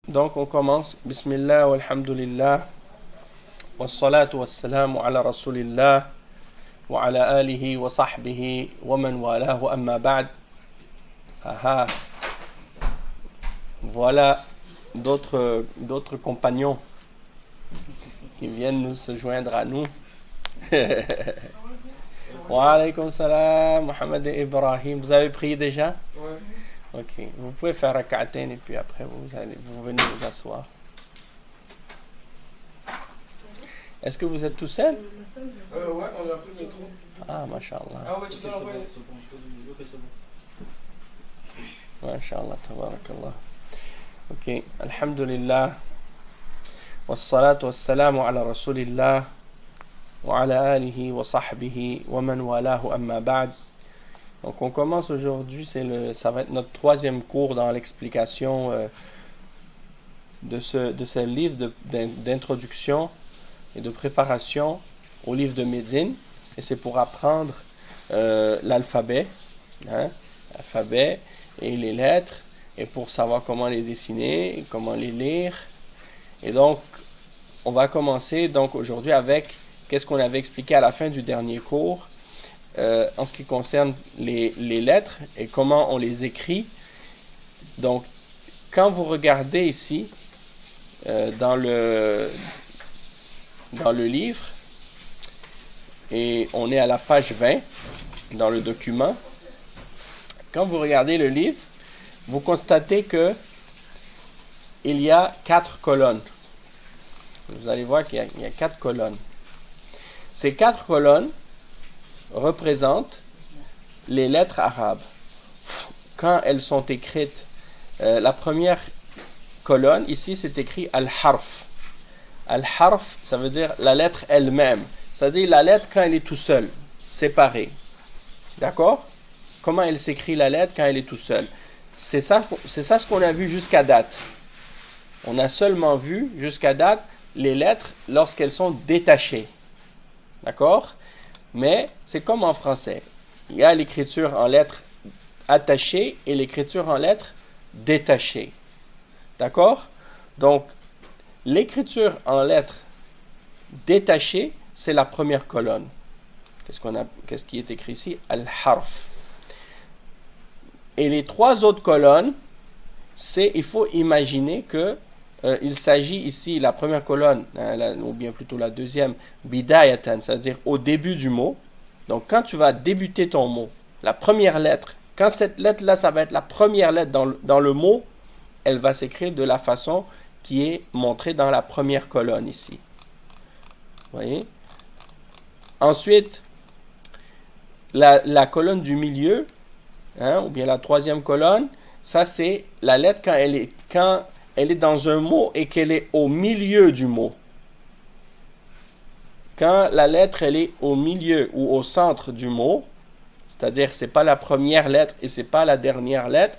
Donc on commence. Bismillah walhamdulillah. Wassalatu wassalamu ala rasulillah. Wa ala alihi wa sahbihi wa man walahu amma ba'd. Aha. Voilà d'autres compagnons qui viennent nous se joindre à nous. Wa alaykum salam, Mohamed et Ibrahim. Vous avez prié déjà? Ouais. Ok. Vous pouvez faire rak'atayn et puis après vous venez vous asseoir. Est-ce que vous êtes tout seul? Ouais, on a pris le métro. Ah, mashallah. Ah ouais, tu dois l'envoyer. Mashallah, tabarakallah. Ok. Alhamdulillah. Wassalatu wassalamu ala rasulillah. Wa ala alihi wa sahbihi wa man walahu amma ba'd. Donc on commence aujourd'hui, ça va être notre troisième cours dans l'explication de ce livre d'introduction et de préparation au livre de médecine. Et c'est pour apprendre l'alphabet, l'alphabet et les lettres, et pour savoir comment les dessiner, et comment les lire. Et donc, on va commencer donc aujourd'hui avec qu'est-ce qu'on avait expliqué à la fin du dernier cours en ce qui concerne les lettres et comment on les écrit. Donc, quand vous regardez ici dans le livre, et on est à la page 20 dans le document, quand vous regardez le livre, vous constatez que il y a 4 colonnes. Vous allez voir qu'il y a 4 colonnes. Ces 4 colonnes représentent les lettres arabes. Quand elles sont écrites, la première colonne, ici c'est écrit al-harf. Al-harf, ça veut dire la lettre elle-même. C'est-à-dire la lettre quand elle est tout seule, séparée. D'accord? Comment elle s'écrit la lettre quand elle est tout seule? C'est ça ce qu'on a vu jusqu'à date. On a seulement vu jusqu'à date les lettres lorsqu'elles sont détachées. D'accord? Mais c'est comme en français. Il y a l'écriture en lettres attachées et l'écriture en lettres détachées. D'accord? Donc, l'écriture en lettres détachées, c'est la première colonne. Qu'est-ce qui est écrit ici? Al-harf. Et les 3 autres colonnes, il faut imaginer que il s'agit ici, la première colonne, ou bien plutôt la deuxième, bidayatan, c'est-à-dire au début du mot. Donc quand tu vas débuter ton mot, la première lettre, quand cette lettre-là, ça va être la première lettre dans le mot, elle va s'écrire de la façon qui est montrée dans la première colonne ici. Vous voyez? Ensuite, la colonne du milieu, ou bien la troisième colonne, ça c'est la lettre quand elle est dans un mot et qu'elle est au milieu du mot. Quand la lettre elle est au milieu ou au centre du mot, c'est-à-dire c'est pas la première lettre et c'est pas la dernière lettre,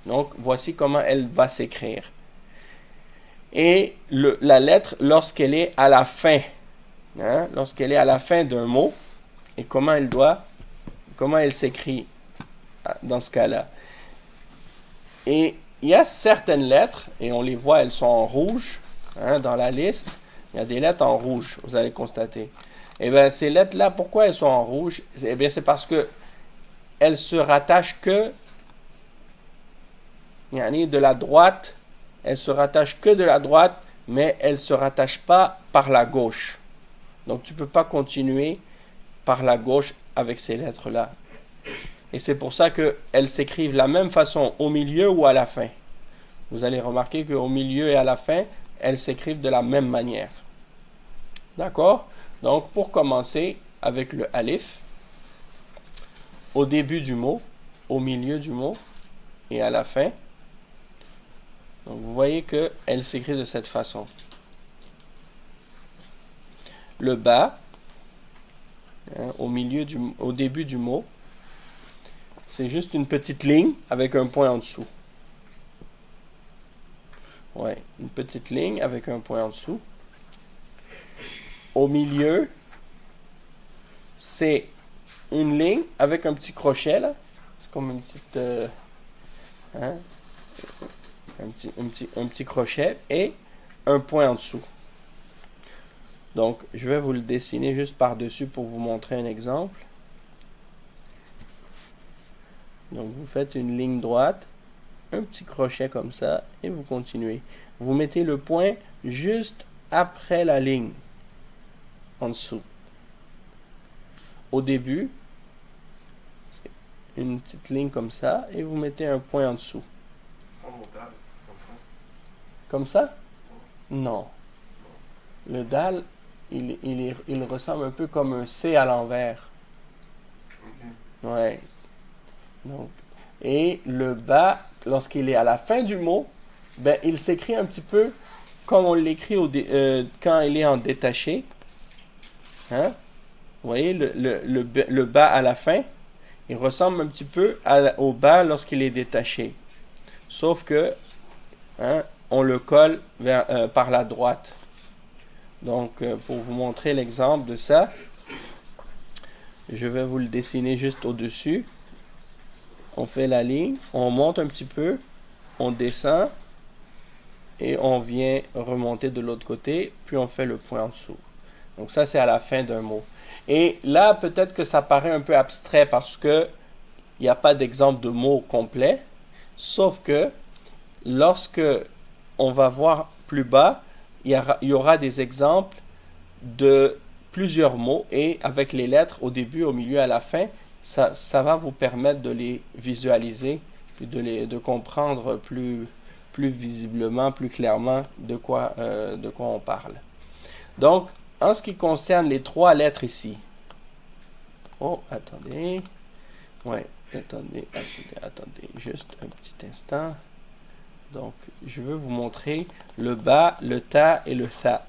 donc voici comment elle va s'écrire. Et la lettre lorsqu'elle est à la fin, lorsqu'elle est à la fin d'un mot, et comment elle s'écrit dans ce cas-là. Et il y a certaines lettres, et on les voit, elles sont en rouge, dans la liste. Il y a des lettres en rouge, vous allez constater. Et bien, ces lettres-là, pourquoi elles sont en rouge? Eh bien, c'est parce que elles se rattachent que de la droite. Elles se rattachent que de la droite, mais elles ne se rattachent pas par la gauche. Donc, tu ne peux pas continuer par la gauche avec ces lettres-là. Et c'est pour ça qu'elles s'écrivent de la même façon au milieu ou à la fin. Vous allez remarquer qu'au milieu et à la fin, elles s'écrivent de la même manière. D'accord? Donc, pour commencer avec le alif, au début du mot, au milieu du mot et à la fin. Donc, vous voyez qu'elle s'écrit de cette façon. Le ba, au début du mot, c'est juste une petite ligne avec un point en dessous. Ouais, une petite ligne avec un point en dessous. Au milieu, c'est une ligne avec un petit crochet là. C'est comme une petite un petit crochet et un point en dessous. Donc, je vais vous le dessiner juste par-dessus pour vous montrer un exemple. Donc, vous faites une ligne droite, un petit crochet comme ça, et vous continuez. Vous mettez le point juste après la ligne, en dessous. Au début, c'est une petite ligne comme ça, et vous mettez un point en dessous. Comme ça? Non. Le dalle, il ressemble un peu comme un C à l'envers. Ouais. Donc, et le bas, lorsqu'il est à la fin du mot, ben, il s'écrit un petit peu comme on l'écrit quand il est en détaché. Hein? Vous voyez, le bas à la fin, il ressemble un petit peu au bas lorsqu'il est détaché. Sauf que, hein, on le colle par la droite. Donc, pour vous montrer l'exemple de ça, je vais vous le dessiner juste au-dessus. On fait la ligne, on monte un petit peu, on descend, et on vient remonter de l'autre côté, puis on fait le point en dessous. Donc ça, c'est à la fin d'un mot. Et là, peut-être que ça paraît un peu abstrait parce que il n'y a pas d'exemple de mot complet, sauf que lorsque on va voir plus bas, il y aura des exemples de plusieurs mots et avec les lettres au début, au milieu, à la fin, ça va vous permettre de les visualiser et de comprendre plus visiblement, plus clairement de quoi on parle. Donc, en ce qui concerne les trois lettres ici. Oh, attendez. Ouais, attendez, juste un petit instant. Donc, je veux vous montrer le ba, le ta et le tha.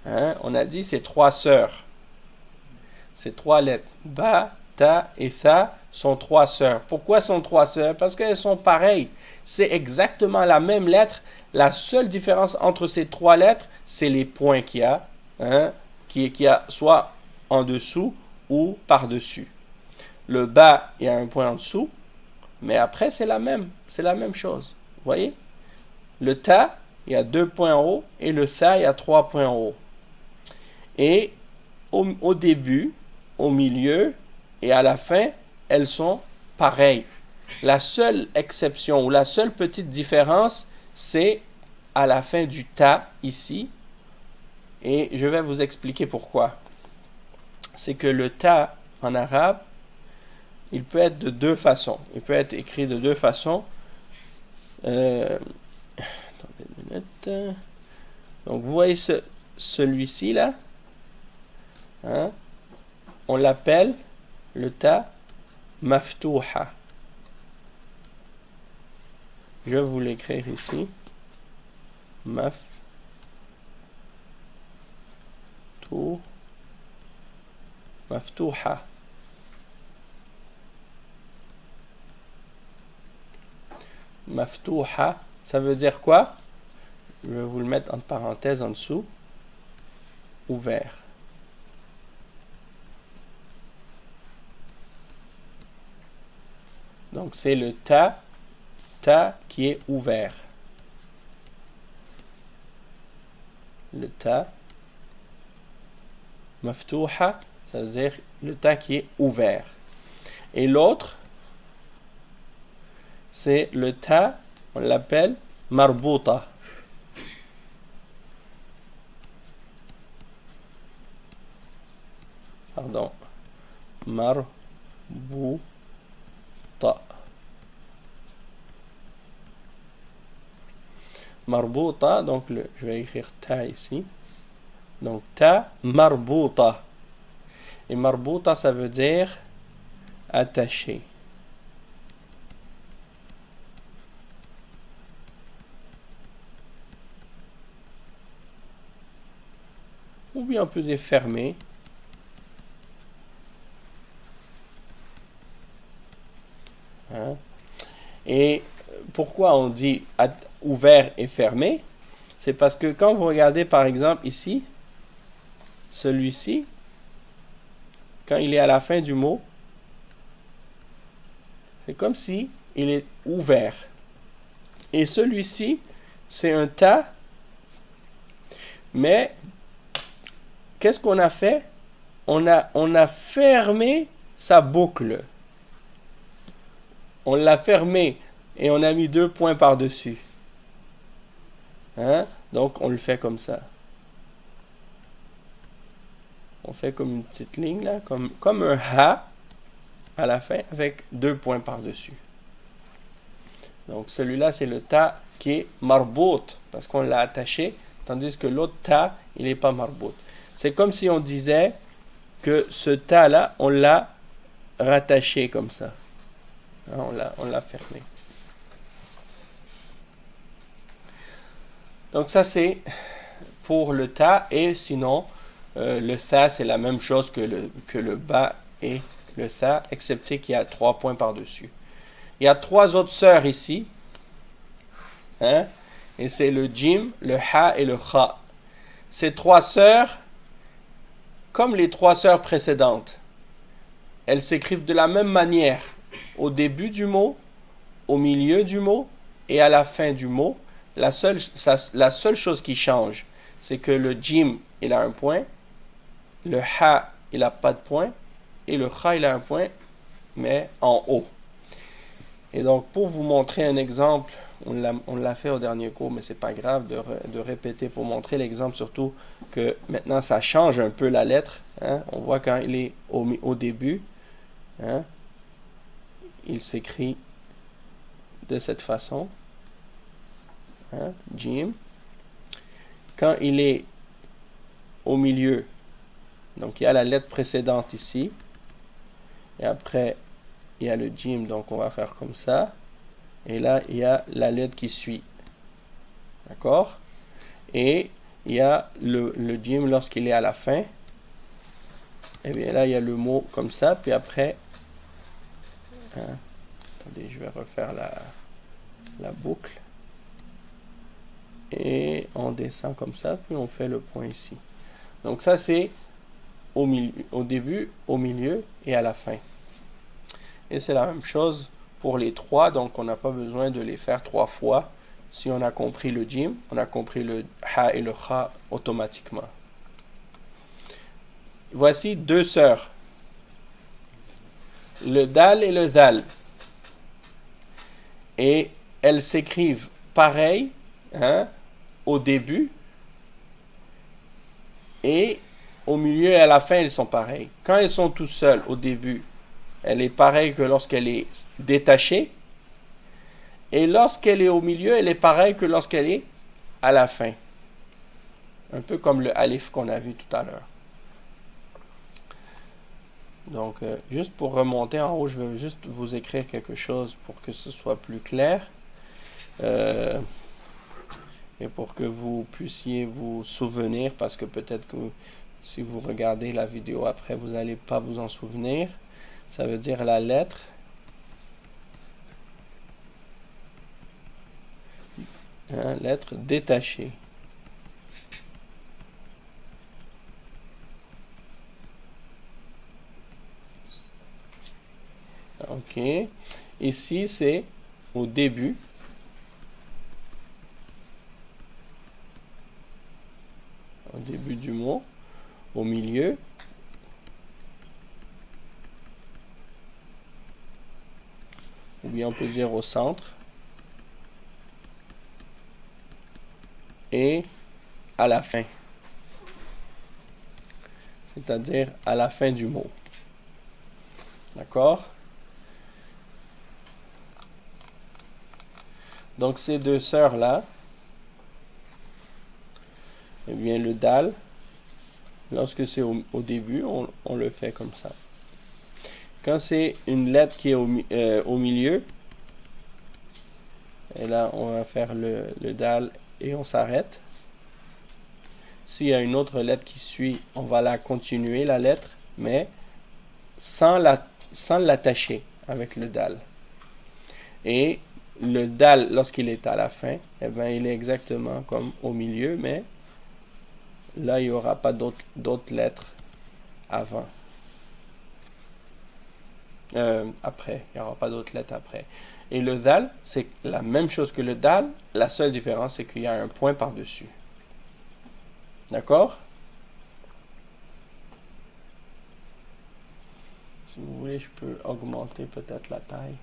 Hein? On a dit ces trois sœurs. Ces trois lettres. Ba, ta et tha sont trois sœurs. Pourquoi sont trois sœurs? Parce qu'elles sont pareilles. C'est exactement la même lettre. La seule différence entre ces trois lettres, c'est les points qu'il y a. Hein? Qu'il y a soit en dessous ou par-dessus. Le ba, il y a un point en dessous. Mais après, c'est la même chose. Vous voyez? Le ta, il y a 2 points en haut. Et le tha, il y a 3 points en haut. Et au début, au milieu et à la fin, elles sont pareilles. La seule exception ou la seule petite différence, c'est à la fin du ta ici. Et je vais vous expliquer pourquoi. C'est que le ta en arabe, il peut être de deux façons. Il peut être écrit de deux façons. Attendez une minute. Donc vous voyez celui-ci là. Hein? On l'appelle le ta maftouha. Je vais vous l'écrire ici. Maftouha. Maftouha, ça veut dire quoi? Je vais vous le mettre entre parenthèses en dessous. Ouvert. Donc c'est le ta qui est ouvert. Le ta maftouha, ça veut dire le ta qui est ouvert. Et l'autre, c'est le ta, on l'appelle marbouta. Pardon. Marbouta. Marbouta, donc je vais écrire ta ici. Donc ta marbouta. Et marbouta, ça veut dire attaché. Ou bien on peut dire fermé. Hein? Et pourquoi on dit ouvert et fermé? C'est parce que quand vous regardez par exemple ici, celui-ci, quand il est à la fin du mot, c'est comme si il est ouvert. Et celui-ci, c'est un ta. Mais, qu'est-ce qu'on a fait? On a fermé sa boucle. On l'a fermé et on a mis 2 points par-dessus. Hein? Donc, on le fait comme ça. On fait comme une petite ligne là, comme un ha à la fin avec 2 points par-dessus. Donc, celui-là, c'est le ta qui est marbout parce qu'on l'a attaché, tandis que l'autre ta, il n'est pas marbout. C'est comme si on disait que ce ta-là, on l'a rattaché comme ça. Hein, on l'a fermé. Donc ça, c'est pour le ta. Et sinon, le tha, c'est la même chose que le ba et le tha, excepté qu'il y a 3 points par-dessus. Il y a 3 autres sœurs ici. Hein? Et c'est le jim, le ha et le kha. Ces 3 sœurs, comme les 3 sœurs précédentes, elles s'écrivent de la même manière au début du mot, au milieu du mot et à la fin du mot. La seule chose qui change, c'est que le jim, il a un point, le ha, il n'a pas de point, et le kha, il a un point, mais en haut. Et donc, pour vous montrer un exemple, on l'a fait au dernier cours, mais c'est pas grave de répéter pour montrer l'exemple, surtout que maintenant, ça change un peu la lettre. Hein? On voit quand il est au début, hein? Il s'écrit de cette façon. Hein? Jim. Quand il est au milieu, donc il y a la lettre précédente ici, et après il y a le jim, donc on va faire comme ça, et là il y a la lettre qui suit, d'accord, et il y a le jim lorsqu'il est à la fin, et bien là il y a le mot comme ça, puis après, hein, attendez, je vais refaire la boucle, et on descend comme ça, puis on fait le point ici. Donc ça c'est au début, au milieu et à la fin. Et c'est la même chose pour les 3, donc on n'a pas besoin de les faire 3 fois. Si on a compris le jim, on a compris le ha et le kha automatiquement. Voici 2 sœurs. Le dal et le zal. Et elles s'écrivent pareil, hein, au début, et au milieu et à la fin, elles sont pareilles. Quand elles sont toutes seules au début, elle est pareille que lorsqu'elle est détachée. Et lorsqu'elle est au milieu, elle est pareille que lorsqu'elle est à la fin. Un peu comme le alif qu'on a vu tout à l'heure. Donc, juste pour remonter en haut, je vais juste vous écrire quelque chose pour que ce soit plus clair. Et pour que vous puissiez vous souvenir, parce que peut-être que si vous regardez la vidéo après, vous n'allez pas vous en souvenir. Ça veut dire la lettre. Hein, lettre détachée. Ok. Ici, c'est au début. Au début du mot. Au milieu. Ou bien on peut dire au centre. Et à la fin. C'est-à-dire à la fin du mot. D'accord? Donc ces 2 sœurs-là, eh bien le dal, lorsque c'est au début, on le fait comme ça. Quand c'est une lettre qui est au milieu, et là on va faire le dal et on s'arrête. S'il y a une autre lettre qui suit, on va la continuer, la lettre, mais sans l'attacher avec le dal. Et le dal, lorsqu'il est à la fin, eh bien, il est exactement comme au milieu, mais là, il n'y aura pas d'autres lettres avant. Après, il n'y aura pas d'autres lettres après. Et le dal, c'est la même chose que le dal. La seule différence, c'est qu'il y a un point par-dessus. D'accord? Si vous voulez, je peux augmenter peut-être la taille.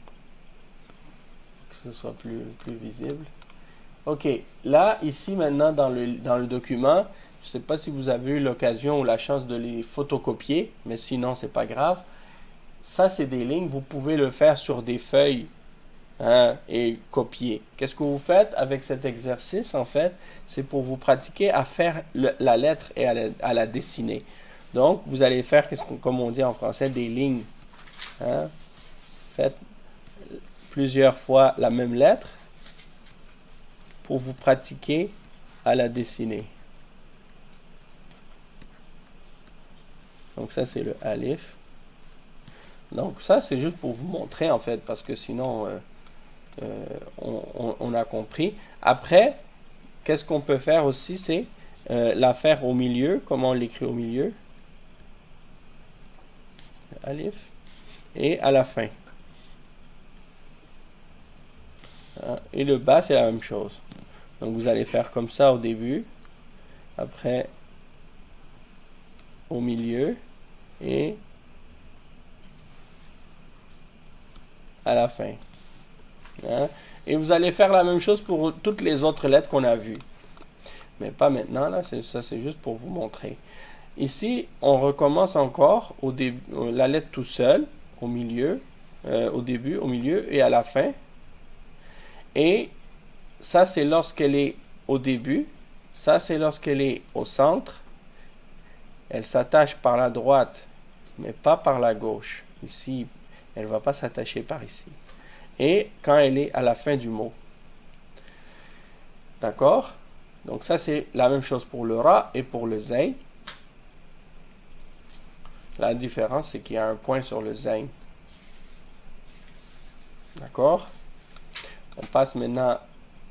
Pour que ce soit plus visible. OK. Là, ici, maintenant, dans le document, je ne sais pas si vous avez eu l'occasion ou la chance de les photocopier, mais sinon, c'est pas grave. Ça, c'est des lignes. Vous pouvez le faire sur des feuilles, hein, et copier. Qu'est-ce que vous faites avec cet exercice, en fait? C'est pour vous pratiquer à faire la lettre et à la dessiner. Donc, vous allez faire, comme on dit en français, des lignes. Hein? Faites plusieurs fois la même lettre pour vous pratiquer à la dessiner. Donc ça, c'est le alif. Donc ça, c'est juste pour vous montrer, en fait, parce que sinon, on a compris. Après, qu'est-ce qu'on peut faire aussi, c'est la faire au milieu. Comment on l'écrit au milieu? Alif. Et à la fin. Et le bas, c'est la même chose. Donc vous allez faire comme ça au début. Après, au milieu. Et à la fin. Hein? Et vous allez faire la même chose pour toutes les autres lettres qu'on a vues. Mais pas maintenant, là, ça c'est juste pour vous montrer. Ici, on recommence encore au début, la lettre tout seul, au milieu, au début, au milieu et à la fin. Et ça, c'est lorsqu'elle est au début. Ça, c'est lorsqu'elle est au centre. Elle s'attache par la droite, mais pas par la gauche. Ici, elle ne va pas s'attacher par ici. Et quand elle est à la fin du mot. D'accord? Donc ça, c'est la même chose pour le ra et pour le zayn. La différence, c'est qu'il y a un point sur le zayn. D'accord? On passe maintenant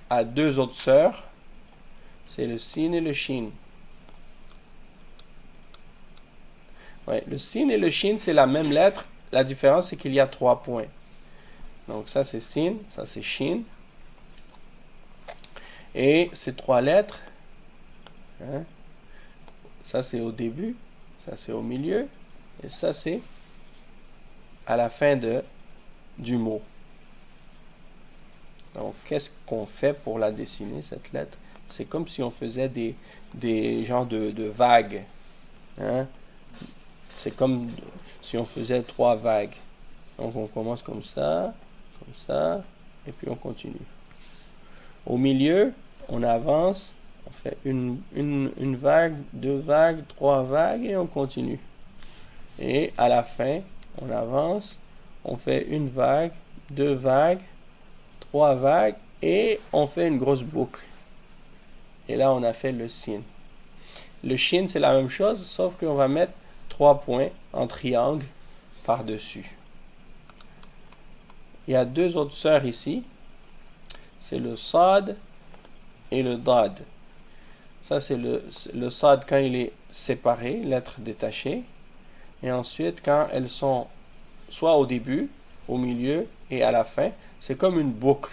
à deux autres sœurs. C'est le sin et le shin. Ouais, le sin et le shin, c'est la même lettre. La différence, c'est qu'il y a 3 points. Donc ça, c'est sin, ça, c'est shin. Et ces 3 lettres, hein, ça, c'est au début, ça, c'est au milieu, et ça, c'est à la fin du mot. Donc, qu'est-ce qu'on fait pour la dessiner, cette lettre? C'est comme si on faisait des genres de vagues. Hein? C'est comme si on faisait 3 vagues. Donc, on commence comme ça, et puis on continue. Au milieu, on avance, on fait une vague, 2 vagues, 3 vagues, et on continue. Et à la fin, on avance, on fait une vague, 2 vagues, 3 vagues, et on fait une grosse boucle. Et là, on a fait le sin. Le shin, c'est la même chose, sauf qu'on va mettre 3 points en triangle par-dessus. Il y a 2 autres sœurs ici. C'est le sad et le dad. Ça, c'est le sad quand il est séparé, lettre détachée. Et ensuite, quand elles sont soit au début, au milieu et à la fin, c'est comme une boucle.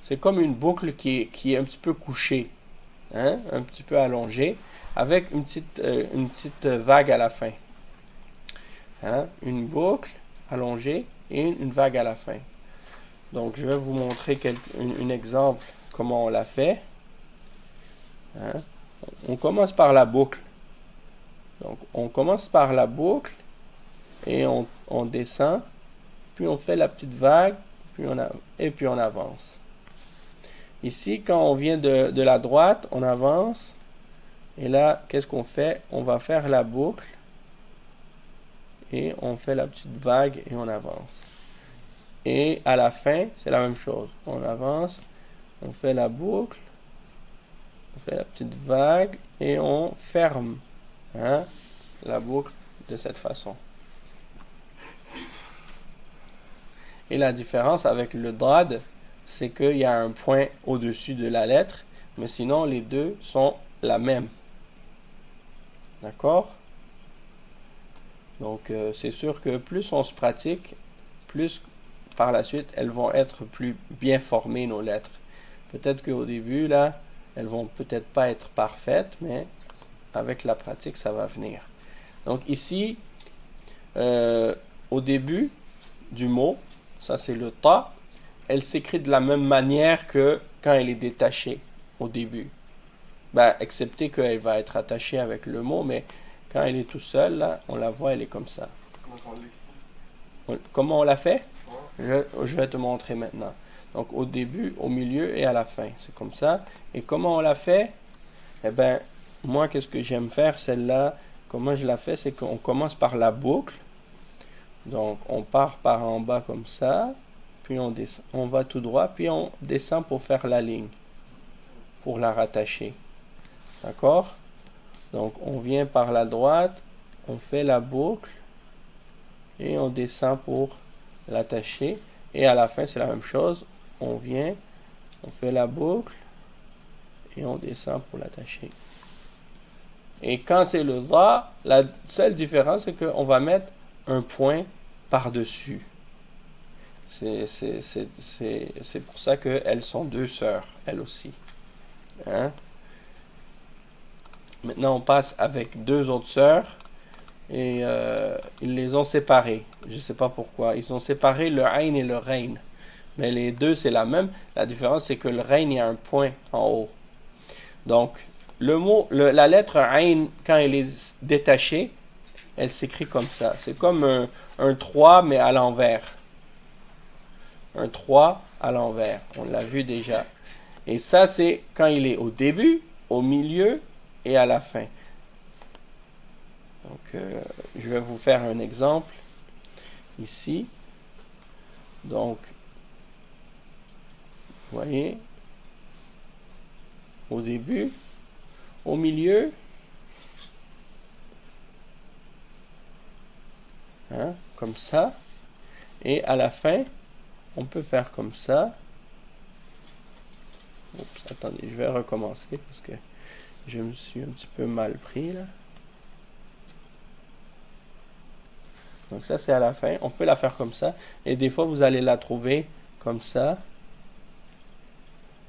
C'est comme une boucle qui est un petit peu couchée, hein, un petit peu allongée, avec une petite vague à la fin. Hein, une boucle allongée et une vague à la fin. Donc, je vais vous montrer un exemple, comment on l'a fait. Hein? On commence par la boucle. Donc, on commence par la boucle et on descend, puis on fait la petite vague, et puis on avance. Ici, quand on vient de la droite, on avance, et là, qu'est-ce qu'on fait? On va faire la boucle, et on fait la petite vague, et on avance. Et à la fin, c'est la même chose. On avance, on fait la boucle, on fait la petite vague et on ferme, hein, la boucle de cette façon. Et la différence avec le dad, c'est qu'il y a un point au-dessus de la lettre, mais sinon les deux sont la même. D'accord? Donc c'est sûr que plus on se pratique, plus par la suite, elles vont être plus bien formées, nos lettres. Peut-être qu'au début, là, elles vont peut-être pas être parfaites, mais avec la pratique, ça va venir. Donc ici, au début du mot, ça c'est le ta, elle s'écrit de la même manière que quand elle est détachée au début. Ben, excepté qu'elle va être attachée avec le mot, mais quand elle est tout seule, là, on la voit, elle est comme ça. Comment on la fait? Je vais te montrer maintenant. Donc au début, au milieu et à la fin. C'est comme ça. Et comment on la fait? Eh bien, moi, qu'est-ce que j'aime faire, celle-là? Comment je la fais? C'est qu'on commence par la boucle. Donc, on part par en bas comme ça. Puis on descend, on va tout droit. Puis on descend pour faire la ligne. Pour la rattacher. D'accord? Donc, on vient par la droite. On fait la boucle. Et on descend pour l'attacher. Et à la fin, c'est la même chose. On vient, on fait la boucle. Et on descend pour l'attacher. Et quand c'est le za, la seule différence, c'est qu'on va mettre un point par-dessus. C'est pour ça qu'elles sont deux sœurs, elles aussi. Hein? Maintenant, on passe avec deux autres sœurs. Et ils les ont séparées. Je ne sais pas pourquoi. Ils ont séparé le ayn et le rein. Mais les deux, c'est la même. La différence, c'est que le rein, il y a un point en haut. Donc, la lettre ayn, quand elle est détachée, elle s'écrit comme ça. C'est comme un 3, mais à l'envers. Un 3 à l'envers. On l'a vu déjà. Et ça, c'est quand il est au début, au milieu et à la fin. Donc, je vais vous faire un exemple ici. Donc, vous voyez, au début, au milieu, hein, comme ça, et à la fin, on peut faire comme ça. Oups, attendez, je vais recommencer parce que je me suis un petit peu mal pris là. Donc ça, c'est à la fin. On peut la faire comme ça. Et des fois, vous allez la trouver comme ça.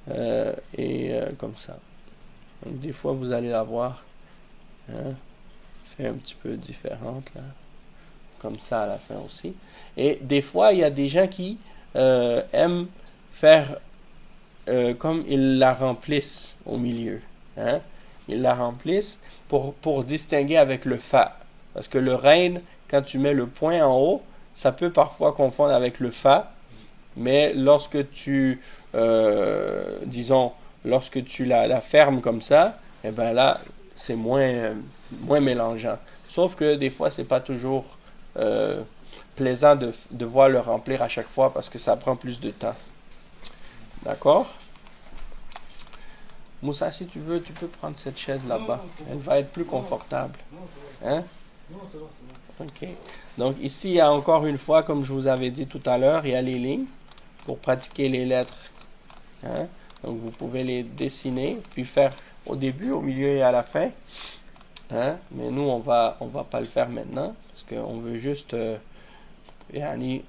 Comme ça. Donc des fois, vous allez la voir fait un petit peu différente là. Comme ça à la fin aussi. Et des fois, il y a des gens qui aiment faire comme ils la remplissent au milieu. Hein? Ils la remplissent pour distinguer avec le fa. Parce que le rein, quand tu mets le point en haut, ça peut parfois confondre avec le fa, mais lorsque tu, lorsque tu la fermes comme ça, eh ben là, c'est moins mélangeant. Sauf que des fois, c'est pas toujours plaisant de devoir le remplir à chaque fois parce que ça prend plus de temps. D'accord? Moussa, si tu veux, tu peux prendre cette chaise là-bas. Elle va être plus confortable. Hein? Non, c'est bon, c'est bon. OK. Donc ici, il y a encore une fois, comme je vous avais dit tout à l'heure, il y a les lignes pour pratiquer les lettres. Hein? Donc vous pouvez les dessiner, puis faire au début, au milieu et à la fin. Hein? Mais nous, on va pas le faire maintenant, parce qu'on veut juste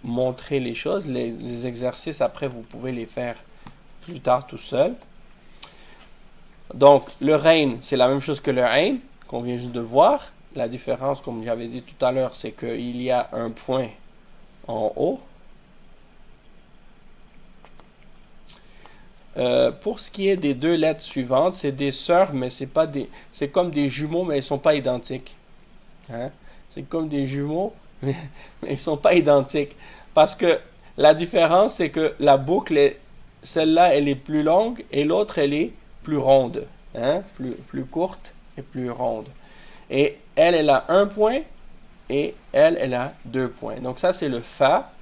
montrer les choses. Les exercices, après, vous pouvez les faire plus tard tout seul. Donc, le rein, c'est la même chose que le ayn, qu'on vient juste de voir. La différence, comme j'avais dit tout à l'heure, c'est qu'il y a un point en haut. Pour ce qui est des deux lettres suivantes, c'est des sœurs, mais c'est comme des jumeaux, mais ils ne sont pas identiques. Hein? C'est comme des jumeaux, mais ils ne sont pas identiques. Parce que la différence, c'est que la boucle, celle-là, elle est plus longue et l'autre, elle est plus ronde. Hein? Plus courte et plus ronde. Et elle a un point et elle a 2 points. Donc ça, c'est le fa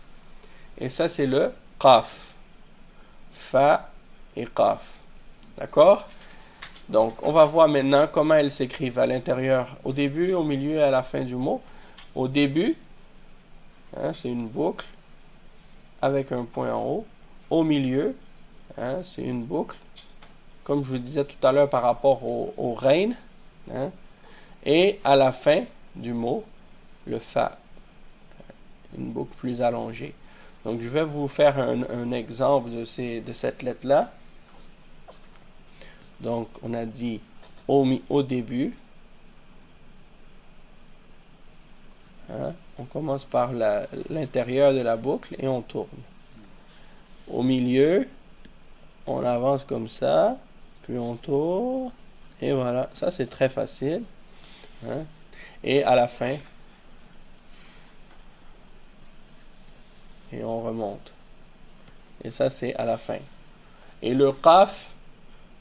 et ça, c'est le qaf. Fa et qaf. D'accord? Donc, on va voir maintenant comment elles s'écrivent à l'intérieur, au début, au milieu et à la fin du mot. Au début, hein, c'est une boucle avec un point en haut. Au milieu, hein, c'est une boucle, comme je vous disais tout à l'heure par rapport au rein. Hein, et à la fin du mot, le fa. Une boucle plus allongée. Donc, je vais vous faire un exemple de cette lettre-là. Donc, on a dit au début. Hein? On commence par l'intérieur de la boucle et on tourne. Au milieu, on avance comme ça, puis on tourne. Et voilà, ça c'est très facile. Hein? Et à la fin, et on remonte. Et ça c'est à la fin. Et le qaf,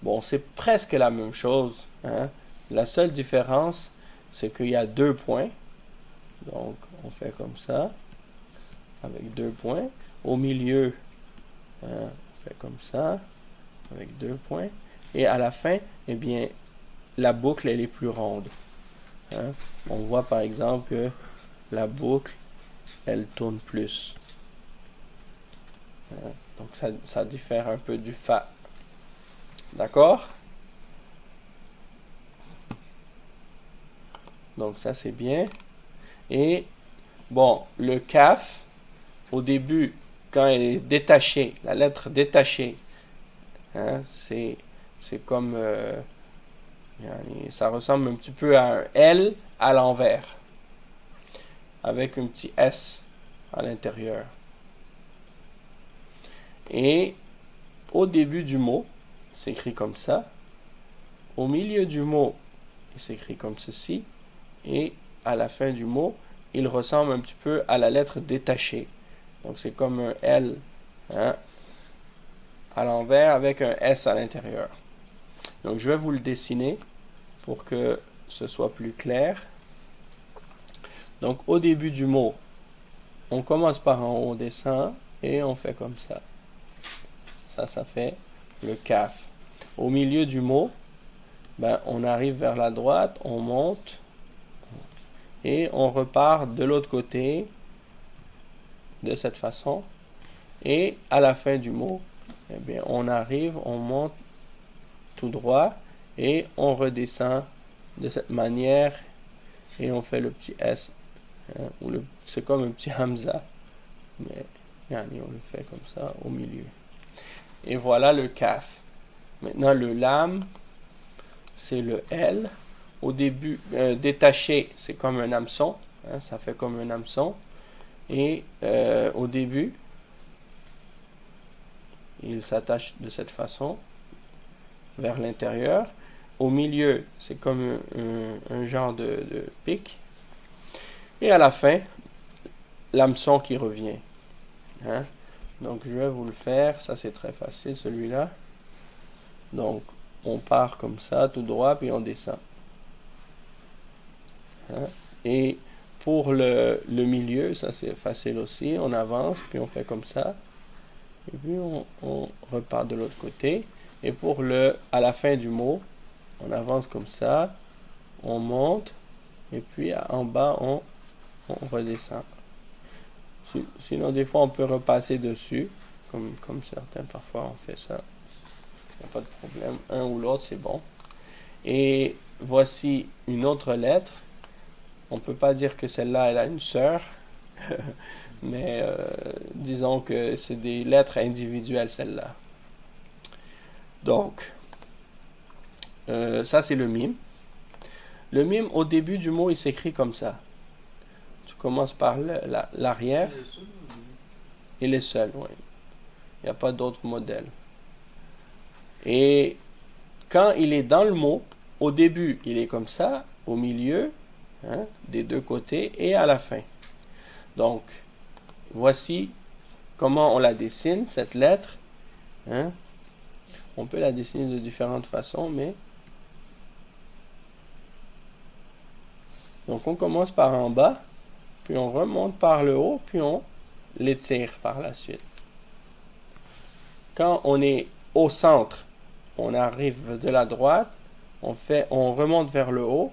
bon, c'est presque la même chose. Hein? La seule différence, c'est qu'il y a 2 points. Donc, on fait comme ça, avec 2 points. Au milieu, on fait comme ça, avec 2 points. Et à la fin, eh bien, la boucle, elle est plus ronde. Hein? On voit par exemple que la boucle, elle tourne plus. Hein? Donc, ça diffère un peu du fa. D'accord? Donc, ça, c'est bien. Et, bon, le kaf, au début, quand elle est détachée, la lettre détachée, hein, c'est comme... ça ressemble un petit peu à un L à l'envers, avec un petit S à l'intérieur. Et au début du mot, c'est écrit comme ça. Au milieu du mot, il s'écrit comme ceci. Et à la fin du mot, il ressemble un petit peu à la lettre détachée. Donc c'est comme un L, hein, à l'envers avec un S à l'intérieur. Donc je vais vous le dessiner pour que ce soit plus clair. Donc au début du mot, on commence par en haut, on descend et on fait comme ça. Ça fait le kaf. Au milieu du mot, ben, on arrive vers la droite, on monte et on repart de l'autre côté de cette façon. Et à la fin du mot, eh bien, on arrive, on monte tout droit et on redescend de cette manière et on fait le petit S. Hein, c'est comme un petit hamza, mais on le fait comme ça au milieu. Et voilà le kaf. Maintenant le lam, c'est le L. Au début, détaché, c'est comme un hameçon. Hein, ça fait comme un hameçon. Et au début, il s'attache de cette façon vers l'intérieur. Au milieu, c'est comme un genre de pic. Et à la fin, l'hameçon qui revient. Hein? Donc, je vais vous le faire. Ça, c'est très facile, celui-là. Donc, on part comme ça, tout droit, puis on descend. Hein? Et pour le milieu, ça, c'est facile aussi. On avance, puis on fait comme ça. Et puis, on repart de l'autre côté. Et pour à la fin du mot, on avance comme ça. On monte. Et puis, en bas, on redescend. Sinon, des fois, on peut repasser dessus. Comme certains, parfois, on fait ça. Il n'y a pas de problème. Un ou l'autre, c'est bon. Et voici une autre lettre. On ne peut pas dire que celle-là, elle a une sœur. Mais disons que c'est des lettres individuelles, celle-là. Donc, ça, c'est le mime. Le mime, au début du mot, il s'écrit comme ça. Tu commences par l'arrière. Il est seul, oui. Il n'y a pas d'autre modèle. Et quand il est dans le mot, au début, il est comme ça, au milieu, hein, des deux côtés, et à la fin. Donc, voici comment on la dessine, cette lettre. Hein. On peut la dessiner de différentes façons, mais... Donc, on commence par en bas, puis on remonte par le haut, puis on l'étire par la suite. Quand on est au centre, on arrive de la droite, on remonte vers le haut,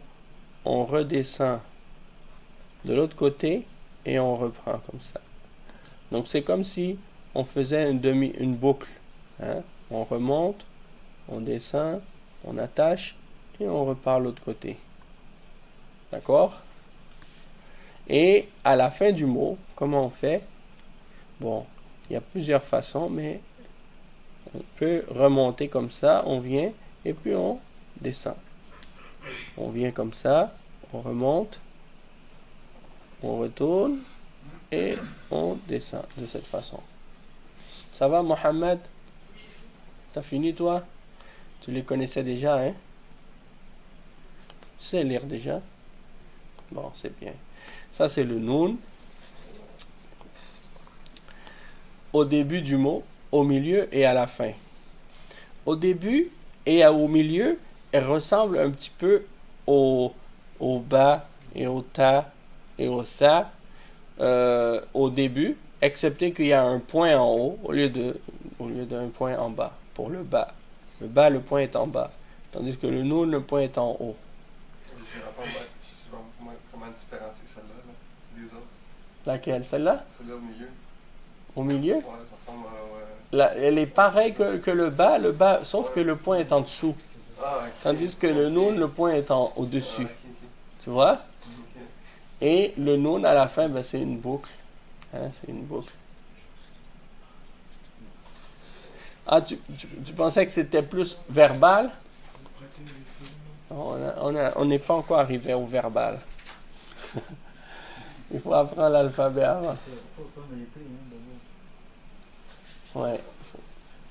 on redescend de l'autre côté et on reprend comme ça. Donc c'est comme si on faisait une boucle. Hein? On remonte, on descend, on attache et on repart de l'autre côté. D'accord? Et à la fin du mot, comment on fait? Bon, Il y a plusieurs façons, mais on peut remonter comme ça, on vient, et puis on descend. On vient comme ça, on remonte, on retourne, et on descend de cette façon. Ça va, Mohamed? T'as fini, toi? Tu les connaissais déjà, hein? Tu sais lire déjà? Bon, c'est bien. Ça, c'est le noun. Au début du mot, au milieu et à la fin. Au début et au milieu, elle ressemble un petit peu au ba et au ta et au tha au début, excepté qu'il y a un point en haut au lieu d'un point en bas pour le ba. Le ba, le point est en bas, tandis que le noun, le point est en haut. Je sais pas comment différencier celle-là des autres. Laquelle? Celle-là? Celle-là au milieu. Au milieu? Ouais, ça ressemble à... Elle est pareille que le bas, sauf que le point est en dessous. Ah, okay. Tandis que le noun, le point est au-dessus. Ah, okay. Tu vois? Okay. Et le noun, à la fin, ben, c'est une boucle. Hein, c'est une boucle. Ah, tu pensais que c'était plus verbal? On n'est pas encore arrivé au verbal. Il faut apprendre l'alphabet avant. Ouais.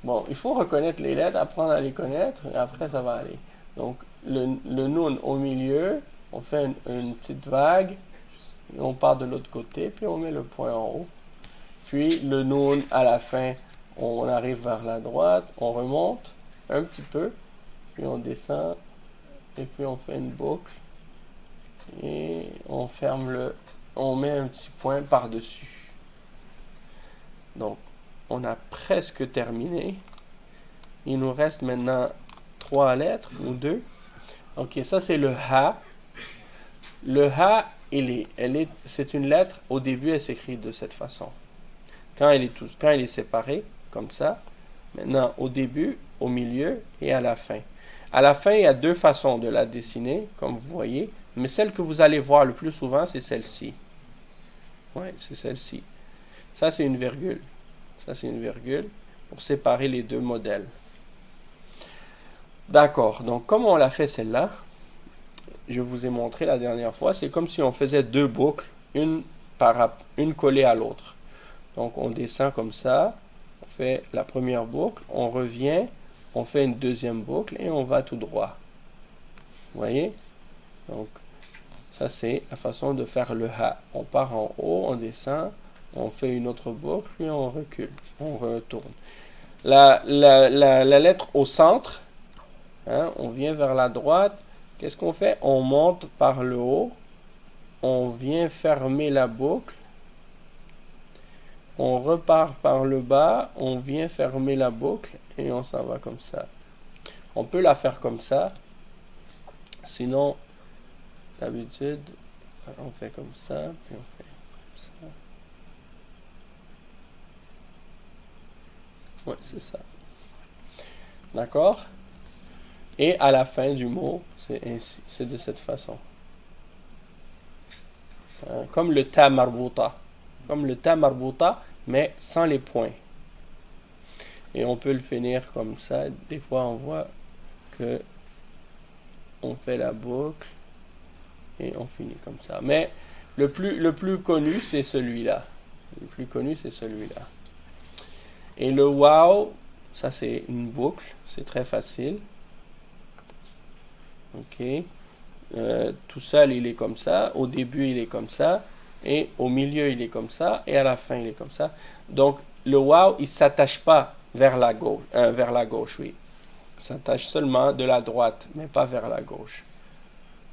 Bon, il faut reconnaître les lettres, apprendre à les connaître, et après ça va aller. Donc, le noun au milieu, on fait une petite vague, et on part de l'autre côté, puis on met le point en haut. Puis, le noun à la fin, on arrive vers la droite, on remonte un petit peu, puis on descend, et puis on fait une boucle, et on ferme on met un petit point par-dessus. Donc, on a presque terminé. Il nous reste maintenant 3 lettres ou 2. Ok, ça c'est le ha. Le ha, c'est une lettre. Au début, elle s'écrit de cette façon. Quand elle est séparée, comme ça. Maintenant, au début, au milieu et à la fin. À la fin, il y a 2 façons de la dessiner, comme vous voyez. Mais celle que vous allez voir le plus souvent, c'est celle-ci. Oui, c'est celle-ci. Ça, c'est une virgule. Ça, c'est une virgule pour séparer les 2 modèles. D'accord. Donc, comme on l'a fait celle-là, je vous ai montré la dernière fois, c'est comme si on faisait 2 boucles, une collée à l'autre. Donc, on descend comme ça, on fait la première boucle, on revient, on fait une deuxième boucle et on va tout droit. Vous voyez? Donc, ça, c'est la façon de faire le ha. On part en haut, on descend, on fait une autre boucle, puis on recule, on retourne. La lettre au centre, hein, on vient vers la droite. Qu'est-ce qu'on fait? On monte par le haut, on vient fermer la boucle, on repart par le bas, on vient fermer la boucle et on s'en va comme ça. On peut la faire comme ça, sinon, d'habitude, on fait comme ça, puis on fait comme ça. Oui, c'est ça. D'accord? Et à la fin du mot, c'est ainsi, c'est de cette façon. Comme le ta marbuta. Comme le ta marbuta, mais sans les points. Et on peut le finir comme ça. Des fois, on voit que on fait la boucle et on finit comme ça. Mais le plus connu, c'est celui-là. Le plus connu, c'est celui-là. Et le wow, ça c'est une boucle. C'est très facile. Ok. Tout seul, il est comme ça. Au début, il est comme ça. Et au milieu, il est comme ça. Et à la fin, il est comme ça. Donc, le wow, il ne s'attache pas vers la gauche, oui. Il s'attache seulement de la droite, mais pas vers la gauche.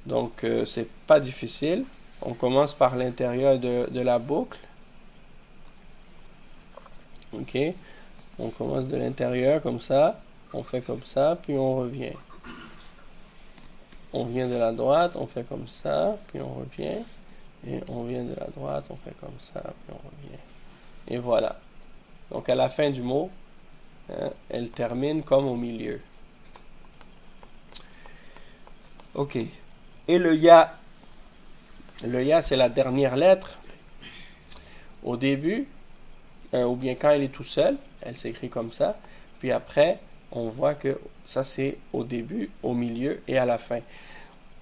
Donc, c'est pas difficile. On commence par l'intérieur de la boucle. Ok. On commence de l'intérieur comme ça. On fait comme ça, puis on revient. On vient de la droite, on fait comme ça, puis on revient. Et on vient de la droite, on fait comme ça, puis on revient. Et voilà. Donc à la fin du mot, hein, elle termine comme au milieu. Ok. Et le ya. Le ya, c'est la dernière lettre. Au début, ou bien quand elle est tout seul, elle s'écrit comme ça. Puis après, on voit que ça c'est au début, au milieu et à la fin.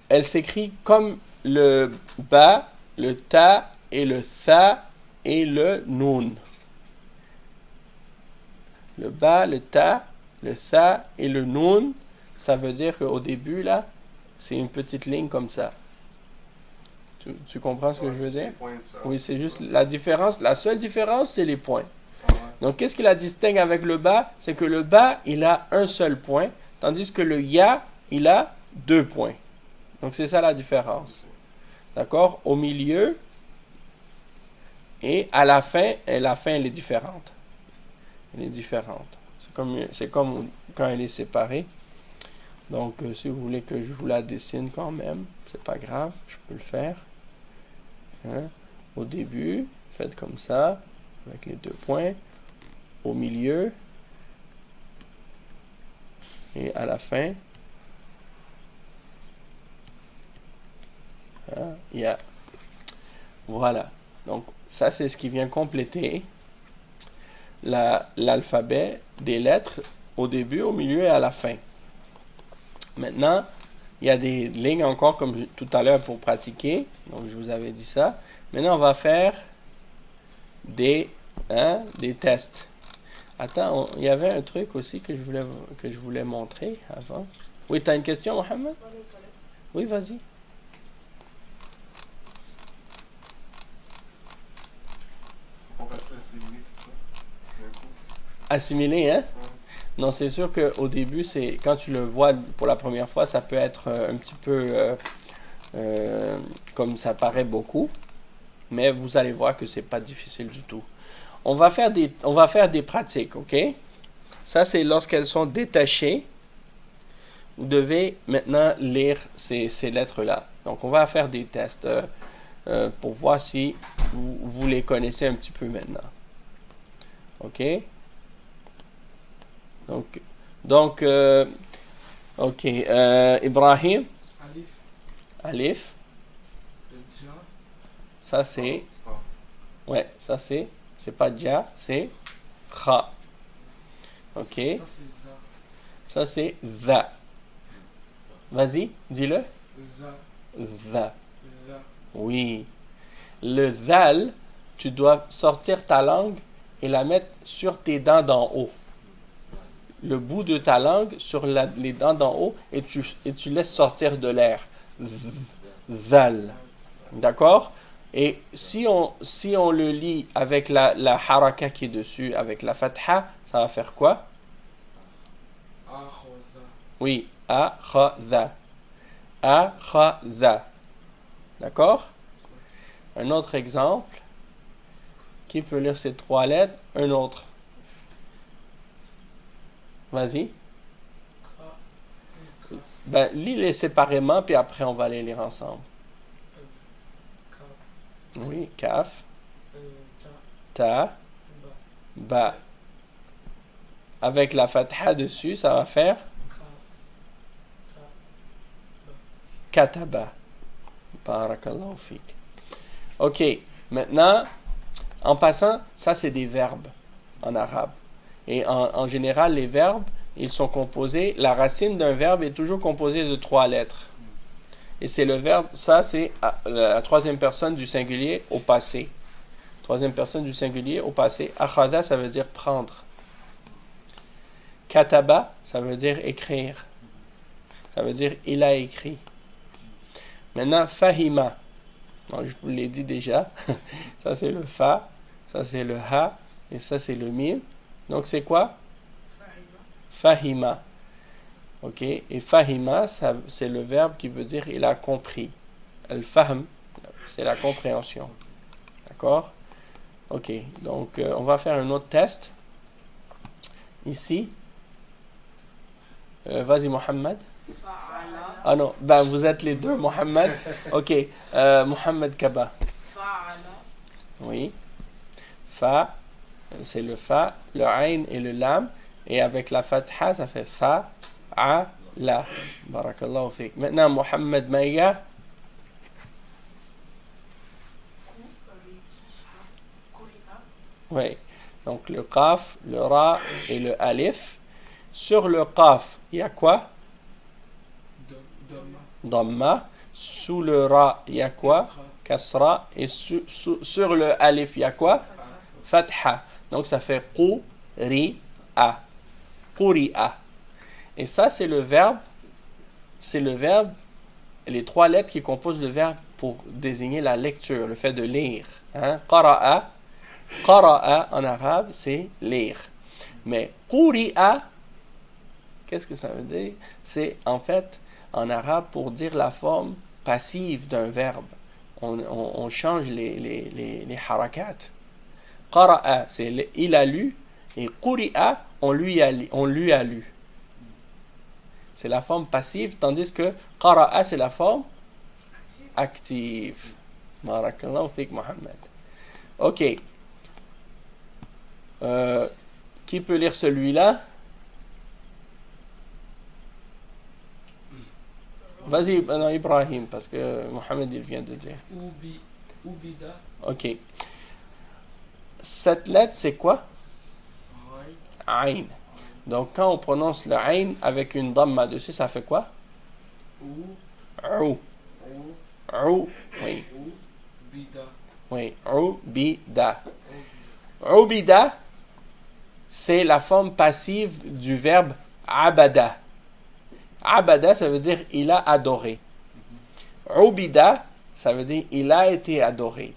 Elle s'écrit comme le ba, le ta et le tha et le nun. Le ba, le ta, le tha et le nun, ça veut dire qu'au début, là, c'est une petite ligne comme ça. Tu comprends ce que je veux dire? Oui, c'est juste la différence. La seule différence, c'est les points. Donc, qu'est-ce qui la distingue avec le ba? C'est que le ba, il a un seul point, tandis que le ya, il a 2 points. Donc, c'est ça la différence. D'accord? Au milieu et à la fin, elle est différente. Elle est différente. C'est comme quand elle est séparée. Donc, si vous voulez que je vous la dessine quand même, c'est pas grave, je peux le faire. Hein? Au début, faites comme ça, avec les 2 points. Au milieu. Et à la fin. Hein? Yeah. Voilà. Donc, ça, c'est ce qui vient compléter l'alphabet des lettres au début, au milieu et à la fin. Maintenant, il y a des lignes encore comme tout à l'heure pour pratiquer. Donc, je vous avais dit ça. Maintenant, on va faire des tests. Attends, il y avait un truc aussi que je voulais montrer avant. Oui, tu as une question, Mohamed? Oui, vas-y. On va assimiler tout ça. Assimiler, hein? Non, c'est sûr qu'au début, quand tu le vois pour la première fois, ça peut être un petit peu comme ça paraît beaucoup, mais vous allez voir que c'est pas difficile du tout. On va faire des pratiques, ok? Ça, c'est lorsqu'elles sont détachées. Vous devez maintenant lire ces lettres-là. Donc, on va faire des tests pour voir si vous les connaissez un petit peu maintenant. Ok? Donc, ok. Ibrahim? Alif. Alif. Dja. Ça, c'est... Ouais, ça, c'est pas Dja, c'est Kha. Ok? Ça, c'est Za. Ça, c'est Za. Vas-y, dis-le. Za. Za. Za. Oui. Le Zal, tu dois sortir ta langue et la mettre sur tes dents d'en haut. Le bout de ta langue sur les dents d'en haut et tu laisses sortir de l'air. Zal. D'accord? Et si on le lit avec la haraka qui est dessus, avec la fatha, ça va faire quoi? Akhoza. Oui, akhadha. Akhadha. D'accord? Un autre exemple. Qui peut lire ces 3 lettres? Un autre. Vas-y. Ben, lis-les séparément, puis après on va les lire ensemble. Kaf. Oui, kaf, Ta. ta, Ba. ba. Avec la fatha dessus, ça va faire Ka. kataba. Barakallahu fik. Ok, maintenant, en passant, ça c'est des verbes en arabe. Et en général, les verbes, ils sont composés, la racine d'un verbe est toujours composée de 3 lettres. Et c'est le verbe, ça c'est la 3e personne du singulier au passé. 3e personne du singulier au passé. Akhadha, ça veut dire prendre. Kataba, ça veut dire écrire. Ça veut dire il a écrit. Maintenant, fahima. Donc, je vous l'ai dit déjà. Ça c'est le fa, ça c'est le ha, et ça c'est le mim. Donc c'est quoi? Fahima. Ok? Et fahima, c'est le verbe qui veut dire il a compris. Al-fahm, c'est la compréhension. D'accord? Ok. Donc on va faire un autre test. Ici. Vas-y, Mohamed. Ah non, ben vous êtes les deux, Mohamed. Ok. Mohamed Kaba. Oui. Fa, c'est le fa, le ayn et le lam. Et avec la fatha, ça fait fa, a, la. Barakallahu fik. Maintenant, Mohamed Maïga. Oui. Donc le qaf, le ra et le alif. Sur le qaf, il y a quoi? Dhamma. Dhamma. Sous le ra, il y a quoi? Kasra. Et sur le alif, il y a quoi? Fatha. Donc ça fait quri'a. Quri'a. Et ça, c'est le verbe. C'est le verbe, les trois lettres qui composent le verbe pour désigner la lecture, le fait de lire. Hein? Qara'a. Qara'a en arabe, c'est lire. Mais quri'a, qu'est-ce que ça veut dire? C'est en fait en arabe pour dire la forme passive d'un verbe. On change les harakat. Qara'a, c'est il a lu, et quri'a, on lui a lu. C'est la forme passive, tandis que qara'a, c'est la forme active. Barakallahu fik, Mohammed. Ok. Qui peut lire celui-là? Vas-y, non, Ibrahim, parce que Mohamed, il vient de dire. Ubida. Ok. Cette lettre, c'est quoi? Aïn. Donc, quand on prononce le aïn avec une dhamma dessus, ça fait quoi? Ou. Ou. Oui. Ubida. Oui. Ubida. Ubida, c'est la forme passive du verbe abada. Abada, ça veut dire il a adoré. Ubida, ça veut dire il a été adoré.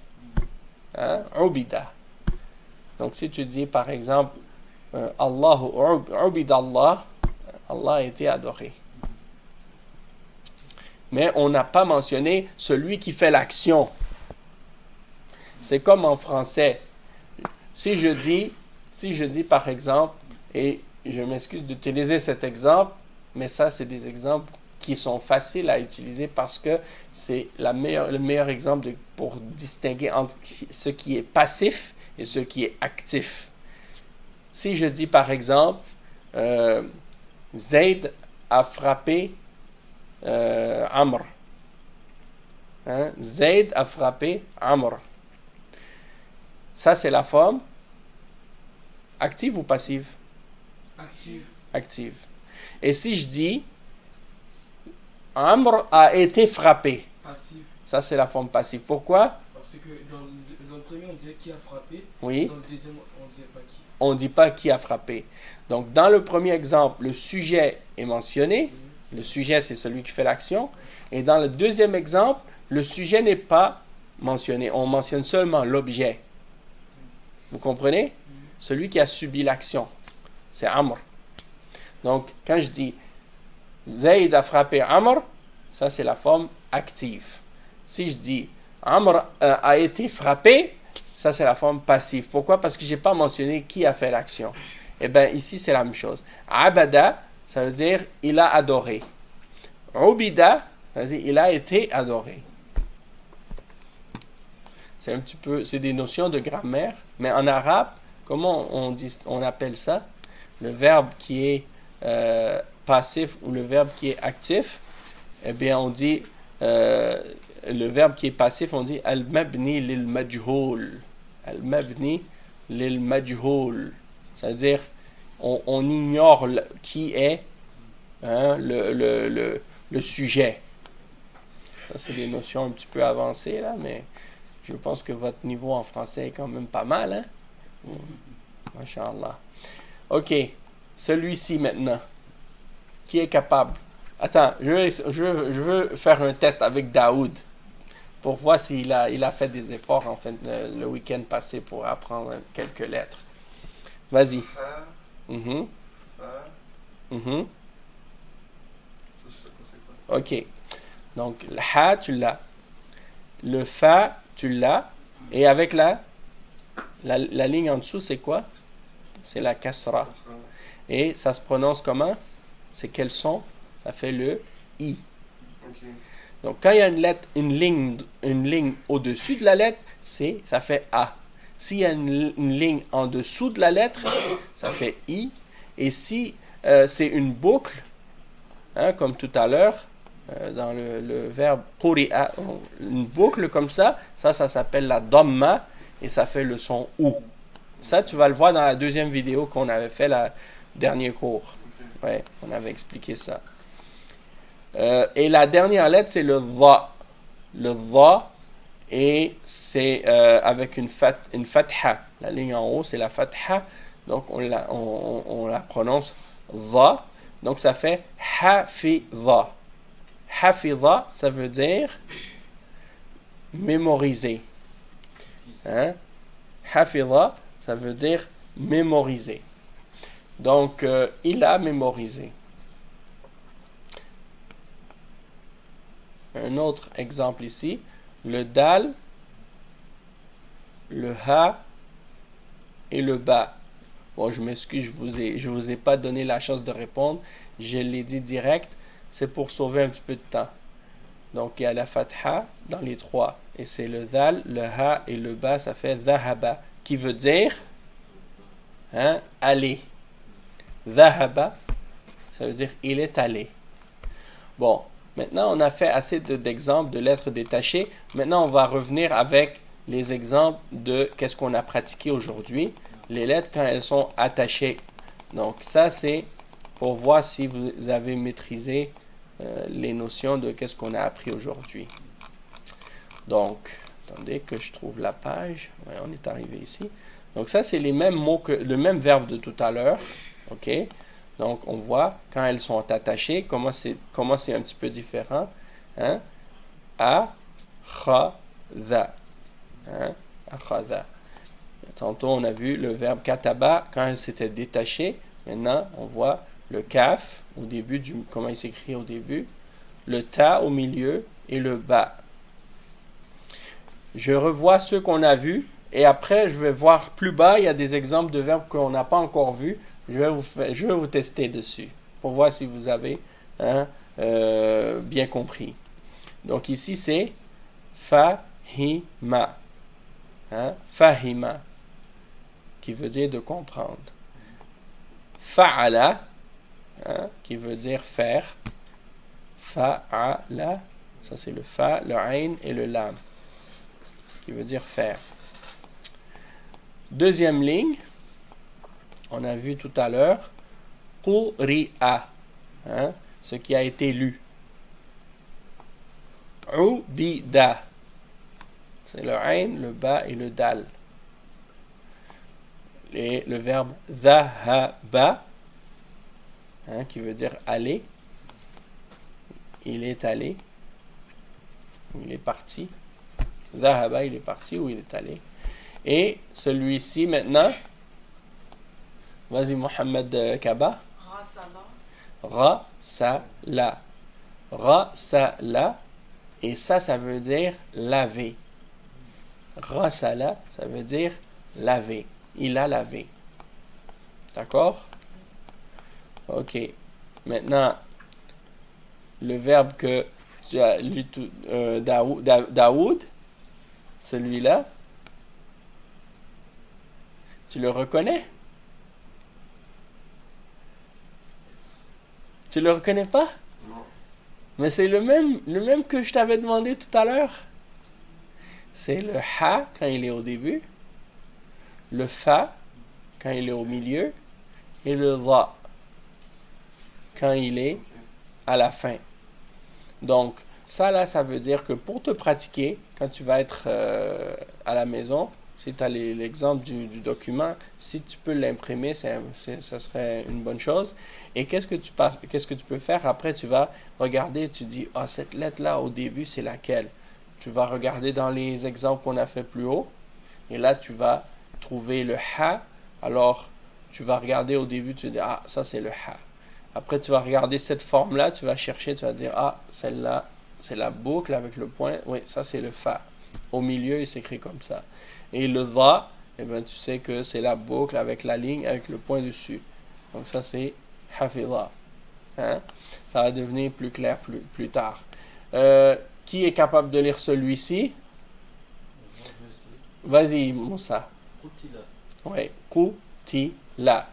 Hein? Ubida. Donc, si tu dis par exemple Allahu ubidallah, Allah a été adoré. Mais on n'a pas mentionné celui qui fait l'action. C'est comme en français. Si je dis par exemple, et je m'excuse d'utiliser cet exemple, mais ça, c'est des exemples qui sont faciles à utiliser parce que c'est le meilleur exemple pour distinguer entre ce qui est passif et ce qui est actif. Si je dis par exemple, Zayd a frappé Amr. Hein? Zayd a frappé Amr. Ça, c'est la forme active ou passive? Active. Active. Et si je dis Amr a été frappé, Passive. ça c'est la forme passive. Pourquoi? Parce que dans le premier, on disait qui a frappé. Oui. Dans le deuxième, on disait pas qui. On ne dit pas qui a frappé. Donc, dans le premier exemple, le sujet est mentionné. Le sujet, c'est celui qui fait l'action. Et dans le deuxième exemple, le sujet n'est pas mentionné. On mentionne seulement l'objet. Vous comprenez? Celui qui a subi l'action. C'est Amr. Donc, quand je dis Zayd a frappé Amr, ça c'est la forme active. Si je dis Amr a été frappé, ça c'est la forme passive. Pourquoi? Parce que je n'ai pas mentionné qui a fait l'action. Eh bien, ici c'est la même chose. Abada, ça veut dire il a adoré. Ubida, ça veut dire il a été adoré. C'est un petit peu, c'est des notions de grammaire, mais en arabe, comment on appelle ça? Le verbe qui est passif ou le verbe qui est actif, eh bien on dit le verbe qui est passif, on dit al-mabni lil-majhoul. Al-mabni lil-majhoul. C'est-à-dire on ignore qui est le sujet. Ça, c'est des notions un petit peu avancées là, mais je pense que votre niveau en français est quand même pas mal, hein? Masha'Allah. Ok, celui-ci maintenant. Qui est capable? Attends, je veux faire un test avec Daoud pour voir s'il a fait des efforts en fait, le week-end passé pour apprendre quelques lettres. Vas-y. Ha, Mhm. fa, Mhm. ça, je sais pas c'est quoi. Ok. Donc, le ha, tu l'as. Le fa, tu l'as. Et avec la ligne en dessous, c'est quoi? C'est la kasra. Ça sera- Et ça se prononce comment? C'est quel son? Ça fait le i. Ok. Donc, quand il y a une ligne au-dessus de la lettre, ça fait a. S'il y a une ligne en dessous de la lettre, ça fait i. Et si c'est une boucle, hein, comme tout à l'heure, dans le verbe quri'a, une boucle comme ça s'appelle la dhamma et ça fait le son ou. Ça, tu vas le voir dans la deuxième vidéo qu'on avait fait le dernier cours. Ok. Ouais, on avait expliqué ça. Et la dernière lettre, c'est le dha. Le dha, et c'est avec une fatha. La ligne en haut, c'est la fatha. Donc, on la prononce dha. Donc, ça fait hafidha. Hafidha, ça veut dire mémoriser. Hein? Hafidha, ça veut dire mémoriser. Donc, il a mémorisé. Un autre exemple ici, le dal, le ha et le ba. Bon, je m'excuse, je vous ai pas donné la chance de répondre. Je l'ai dit direct. C'est pour sauver un petit peu de temps. Donc, il y a la fatha dans les trois. Et c'est le dal, le ha et le ba, ça fait dhahaba, qui veut dire aller. Dhahaba, ça veut dire il est allé. Bon, maintenant on a fait assez d'exemples de lettres détachées. Maintenant, on va revenir avec les exemples de qu'est-ce qu'on a pratiqué aujourd'hui. Les lettres quand elles sont attachées. Donc, ça c'est pour voir si vous avez maîtrisé les notions de qu'est-ce qu'on a appris aujourd'hui. Donc, attendez que je trouve la page. Ouais, on est arrivé ici. Donc, ça, c'est les mêmes mots le même verbe de tout à l'heure. OK? Donc, on voit quand elles sont attachées, comment c'est un petit peu différent. Hein? Akhadha. Hein? Akhadha. Tantôt, on a vu le verbe kataba quand elle s'était détachée. Maintenant, on voit le kaf au début, comment il s'écrit au début, le ta au milieu et le ba. Je revois ceux qu'on a vus et après, je vais voir plus bas, il y a des exemples de verbes qu'on n'a pas encore vus. Je vais vous tester dessus pour voir si vous avez bien compris. Donc ici, c'est fahima. Fahima, qui veut dire de comprendre. Fa'ala, qui veut dire faire. Fa'ala, ça c'est le fa, le ain et le lam, qui veut dire faire. Deuxième ligne, on a vu tout à l'heure, quri'a, ce qui a été lu. Ubida, c'est le ain, le ba et le dal. Et le verbe dhahaba, qui veut dire aller. Il est allé. Il est parti. Dhahaba, il est parti ou il est allé. Et celui-ci maintenant, vas-y Mohamed Kaba. Rasala. Rasala. Et ça veut dire laver. Rasala, ça veut dire laver. Il a lavé. D'accord? Ok. Maintenant, le verbe que tu as lu, Daoud, celui-là, tu le reconnais? Tu le reconnais pas? Non. Mais c'est le même que je t'avais demandé tout à l'heure. C'est le ha quand il est au début, le fa quand il est au milieu et le dha quand il est à la fin. Donc, ça là, ça veut dire que pour te pratiquer, quand tu vas être à la maison, si tu as l'exemple du document, si tu peux l'imprimer, ça serait une bonne chose. Et qu'est-ce que tu peux faire? Après, tu vas regarder, tu dis, ah, cette lettre-là, au début, c'est laquelle? Tu vas regarder dans les exemples qu'on a fait plus haut. Et là, tu vas trouver le ha. Alors, tu vas regarder au début, tu vas dire, ah, ça, c'est le ha. Après, tu vas regarder cette forme-là, tu vas chercher, tu vas dire, ah, celle-là, c'est la boucle avec le point. Oui, ça, c'est le fa. Au milieu, il s'écrit comme ça. Et le dha, eh bien, tu sais que c'est la boucle avec la ligne, avec le point dessus. Donc, ça, c'est hafidha. Ça va devenir plus clair plus tard. Qui est capable de lire celui-ci? Vas-y, Moussa. Qutila. Oui, qutila.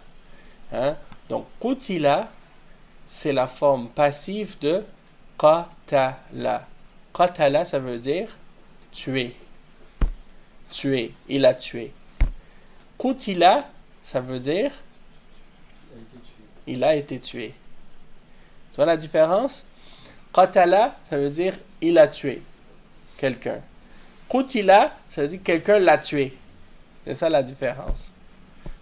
Donc, qutila, c'est la forme passive de qatala. Qatala, ça veut dire tuer. Tuer. Il a tué. Qutila, ça veut dire Il a été tué. il a été tué. Tu vois la différence? Qatala, ça veut dire il a tué quelqu'un. Qutila, ça veut dire quelqu'un l'a tué. C'est ça la différence.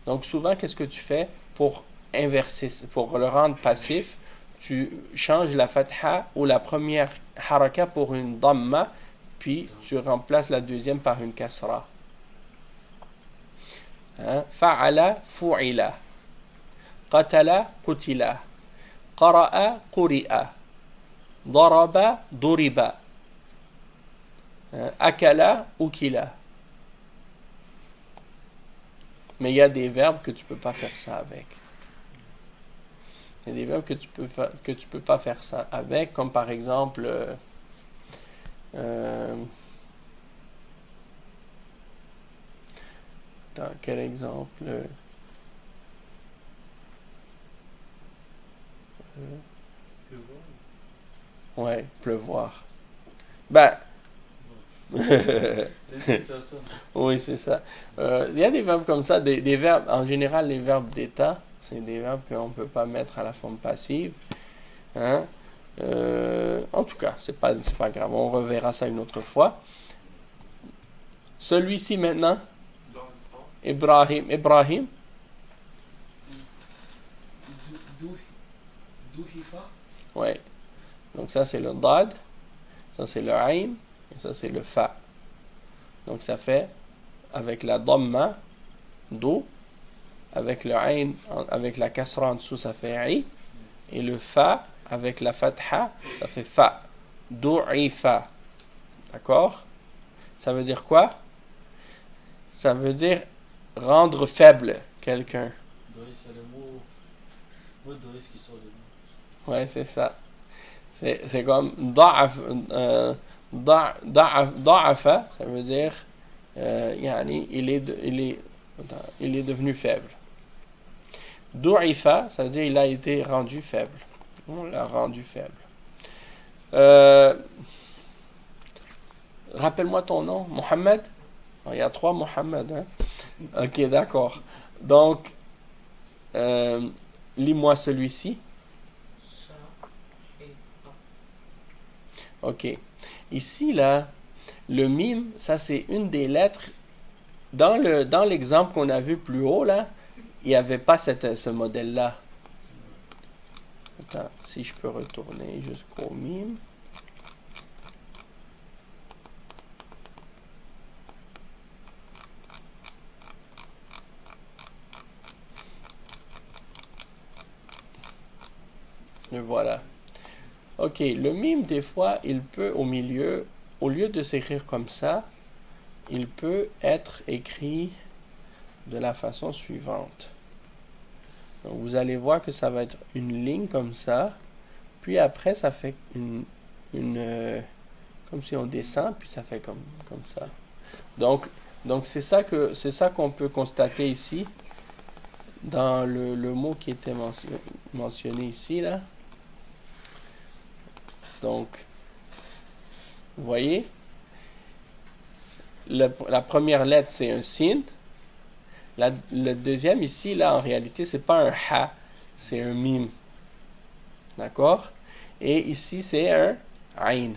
Donc souvent, qu'est-ce que tu fais pour inverser, pour le rendre passif? Tu changes la fatha ou la première haraka pour une dhamma, puis tu remplaces la deuxième par une kasra. Hein? Fa'ala, fu'ila. Qatala, qutila. Qara'a, quri'a. Daraba, duriba. Akala, ukila. Mais il y a des verbes que tu peux pas faire ça avec. Il y a des verbes que tu peux pas faire ça avec, comme par exemple attends, quel exemple? Ouais, pleuvoir. Ben, C'est une situation. oui, c'est ça. Il y a des verbes comme ça, des verbes, en général, les verbes d'état, c'est des verbes qu'on ne peut pas mettre à la forme passive. Hein? En tout cas, c'est pas grave, on reverra ça une autre fois. Celui-ci maintenant, Dans Ibrahim, Douhifa. ouais. Donc ça c'est le dad, ça c'est le ain, et ça c'est le fa. Donc ça fait, avec la dhamma, do, avec le ain, avec la kasra en dessous, ça fait i, et le fa, avec la fatha, ça fait fa. Du'ifa. D'accord? Ça veut dire quoi? Ça veut dire rendre faible quelqu'un. Doif, il y a le mot doif qui sort de nous. Ouais, c'est ça. C'est comme da'afa, ça veut dire yani, il est devenu faible. Du'ifa, ça veut dire il a été rendu faible. On l'a rendu faible. Rappelle-moi ton nom, Mohamed? Il y a 3 Mohamed, hein? Ok, d'accord. Donc, lis-moi celui-ci. Ça et Ok. Ici, là, le mime, ça c'est une des lettres. Dans l'exemple qu'on a vu plus haut, là, il n'y avait pas ce modèle-là. Attends, si je peux retourner jusqu'au mime. Le voilà. Ok, le mime, des fois, il peut au milieu, au lieu de s'écrire comme ça, il peut être écrit de la façon suivante. Donc, vous allez voir que ça va être une ligne comme ça, puis après, ça fait comme si on descend, puis ça fait comme ça. Donc c'est ça qu'on peut constater ici, dans le mot qui était mentionné ici, là. Donc, vous voyez, la première lettre, c'est un sin. Le deuxième ici, là, en réalité, c'est pas un ha, c'est un mim. D'accord? Et ici, c'est un ain.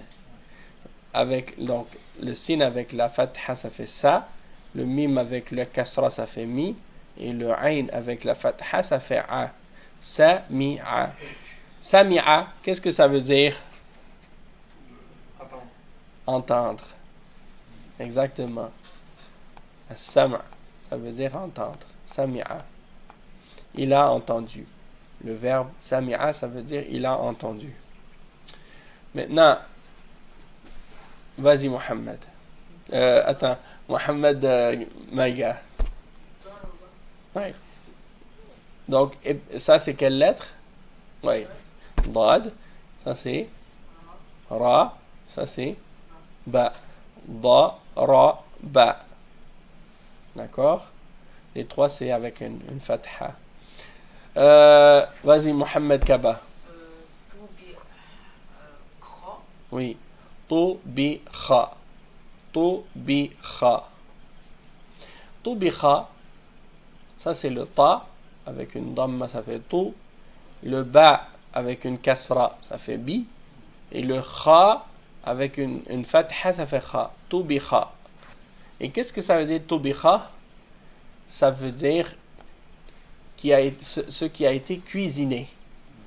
Donc, le sin avec la fatha, ça fait ça. Le mim avec le kasra, ça fait mi. Et le ain avec la fatha, ça fait a. Sami'a. Sami'a, qu'est-ce que ça veut dire? Entendre. Exactement. As-sam', ça veut dire entendre. Sami'a. Il a entendu. Le verbe sami'a, ça veut dire il a entendu. Maintenant, vas-y Mohamed. Attends, Mohamed Maïga. Ouais. Donc, ça c'est quelle lettre? Oui. Dad, ça c'est Ra, ça c'est Ba. Da, Ra, Ba. D'accord? Les 3 c'est avec une fatha. Vas-y Mohamed Kaba. Oui. Tu bi kha. Tu bi kha. Ça, c'est le ta, avec une damma, ça fait tu. Le ba, avec une kasra, ça fait bi. Et le kha, avec une fatha, ça fait kha. Tu bi kha. Et qu'est-ce que ça veut dire tu bi kha? Ça veut dire ce qui a été cuisiné.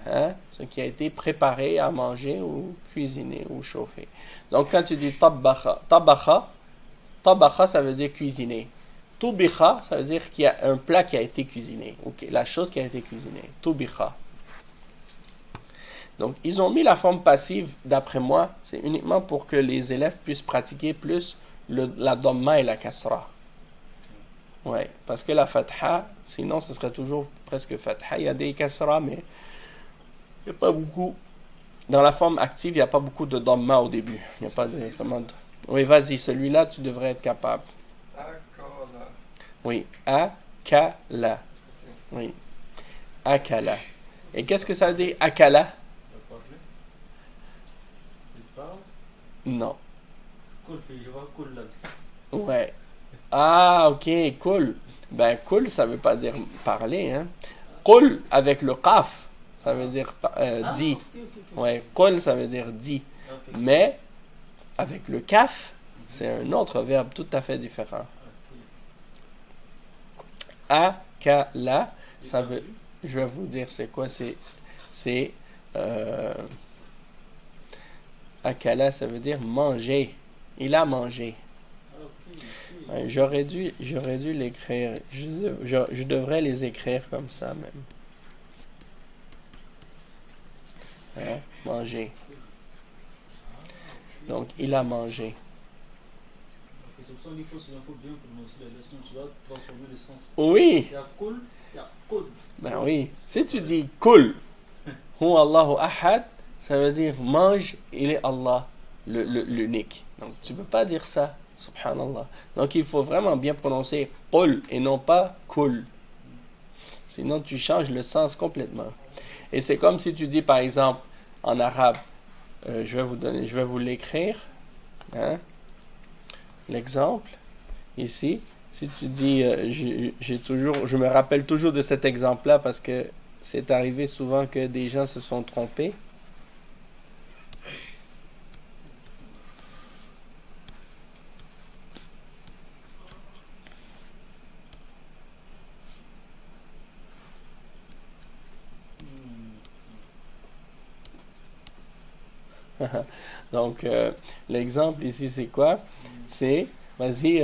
Hein? Ce qui a été préparé à manger ou cuisiné ou chauffé. Donc quand tu dis tabakha, tabakha ça veut dire cuisiner. Tubikha ça veut dire qu'il y a un plat qui a été cuisiné. Okay, la chose qui a été cuisinée. Tubikha. Donc ils ont mis la forme passive, d'après moi, c'est uniquement pour que les élèves puissent pratiquer plus la dhamma et la kasra. Ouais, parce que la fatha, sinon ce serait toujours presque fatha. Il y a des kasra, mais il n'y a pas beaucoup. Dans la forme active, il n'y a pas beaucoup de dhamma au début. Il n'y a pas vraiment de... Oui, vas-y, celui-là, tu devrais être capable. Akala. Oui, akala. Oui, akala. Et qu'est-ce que ça veut dire, akala? Il parle. Non. Cool, je vois cool là. Ouais. Ah, ok, cool. Ben, cool, ça veut pas dire parler, hein. Cool, avec le qaf. Ça veut dire dit. Ouais, qul ça veut dire dit. Mais avec le kaf, c'est un autre verbe tout à fait différent. Akala, ça veut, je vais vous dire c'est quoi, c'est akala, ça veut dire manger. Il a mangé. Ouais, j'aurais dû l'écrire. Je devrais les écrire comme ça même. Hein? Manger. Donc, il a mangé. Oui. Ben oui. Si tu dis kul, hu Allahu ahad, ça veut dire mange, il est Allah, l'unique. Donc, tu ne peux pas dire ça, subhanallah. Donc, il faut vraiment bien prononcer kul et non pas kul. Sinon, tu changes le sens complètement. Et c'est comme si tu dis, par exemple, en arabe, je vais vous l'écrire, hein? L'exemple, ici, si tu dis, je me rappelle toujours de cet exemple-là parce que c'est arrivé souvent que des gens se sont trompés. Donc, l'exemple ici, c'est quoi? C'est, vas-y,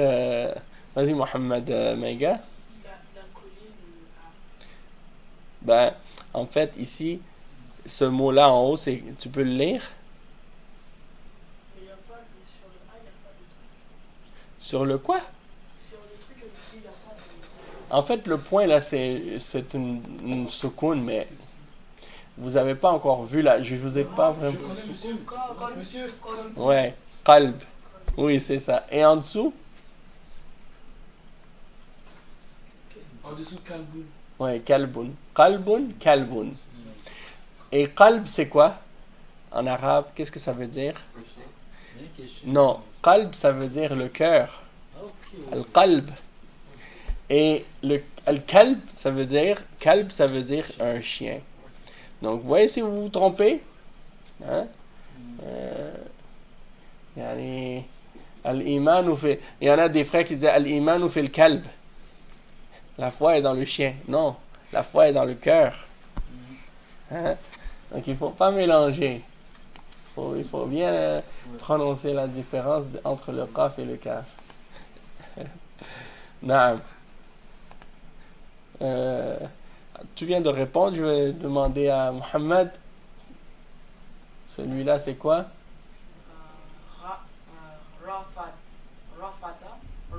Mohamed Maïga. Ben, en fait, ici, ce mot-là en haut, tu peux le lire? Sur le quoi? En fait, le point là, c'est une soukoun, mais vous n'avez pas encore vu là. Je vous ai pas vraiment. Ouais, qalb. Oui, c'est ça. Et en dessous? En dessous, kalboun. Ouais, kalboun. Qalbun, kalboun. Et qalb, c'est quoi? En arabe, qu'est-ce que ça veut dire? Non, qalb, ça veut dire le cœur. Al-qalb. Et al-kalb, ça veut dire un chien. Donc, vous voyez si vous vous trompez? Hein? Il y en a des frères qui disent Al-Imanu fil kalb. La foi est dans le chien. Non, la foi est dans le cœur. Hein? Donc, il ne faut pas mélanger. Il faut bien prononcer la différence entre le qaf et le kaf. Naam. Tu viens de répondre, je vais demander à Mohamed. Celui-là, c'est quoi?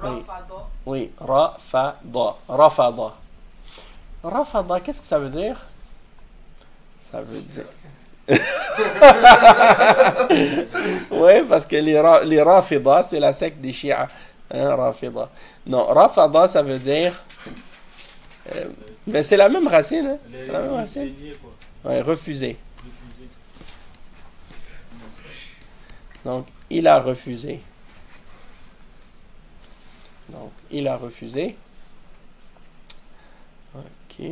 Rafada. Oui, rafada. Rafada. Rafada, qu'est-ce que ça veut dire? Ça veut dire... oui, parce que les Rafida, c'est la secte des Shia. Hein, Rafida. Non, Rafada, ça veut dire... mais c'est la même racine. Hein? C'est la même racine. Oui, refuser. Donc, il a refusé. Donc, il a refusé. Ok.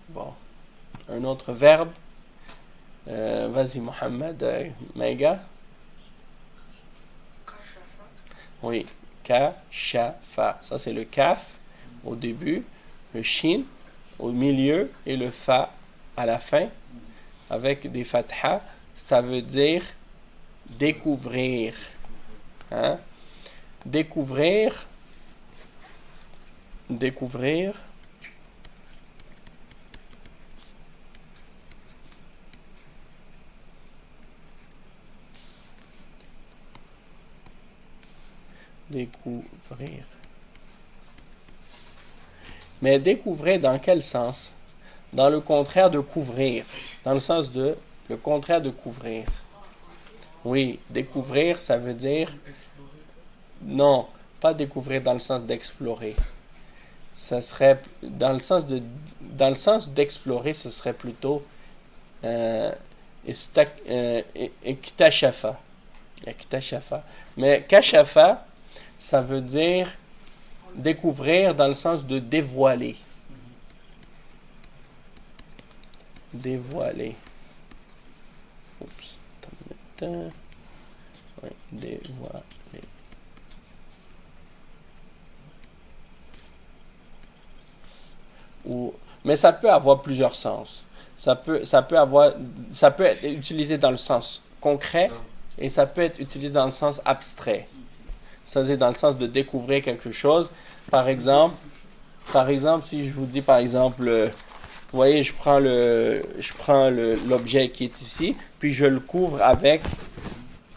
Bon. Un autre verbe. Vas-y, Mohamed. Maïga. Kashafa. Oui. Kashafa. Ça, c'est le kaf au début, le shin au milieu et le fa à la fin avec des fathas. Ça veut dire découvrir. Hein? Découvrir. Découvrir. Découvrir. Mais découvrir dans quel sens? Dans le contraire de couvrir. Dans le sens de le contraire de couvrir. Oui, découvrir, ça veut dire... Explorer. Non, pas découvrir dans le sens d'explorer. Ça serait... Dans le sens d'explorer, ce serait plutôt... iktashafa. Iktashafa. Mais kashafa, ça veut dire découvrir dans le sens de dévoiler. Dévoiler. Oups. Oui, dévoiler. Mais ça peut avoir plusieurs sens. Ça peut être utilisé dans le sens concret et ça peut être utilisé dans le sens abstrait. C'est-à-dire dans le sens de découvrir quelque chose. Par exemple, si je vous dis par exemple, vous voyez, je prends l'objet qui est ici, puis je le couvre avec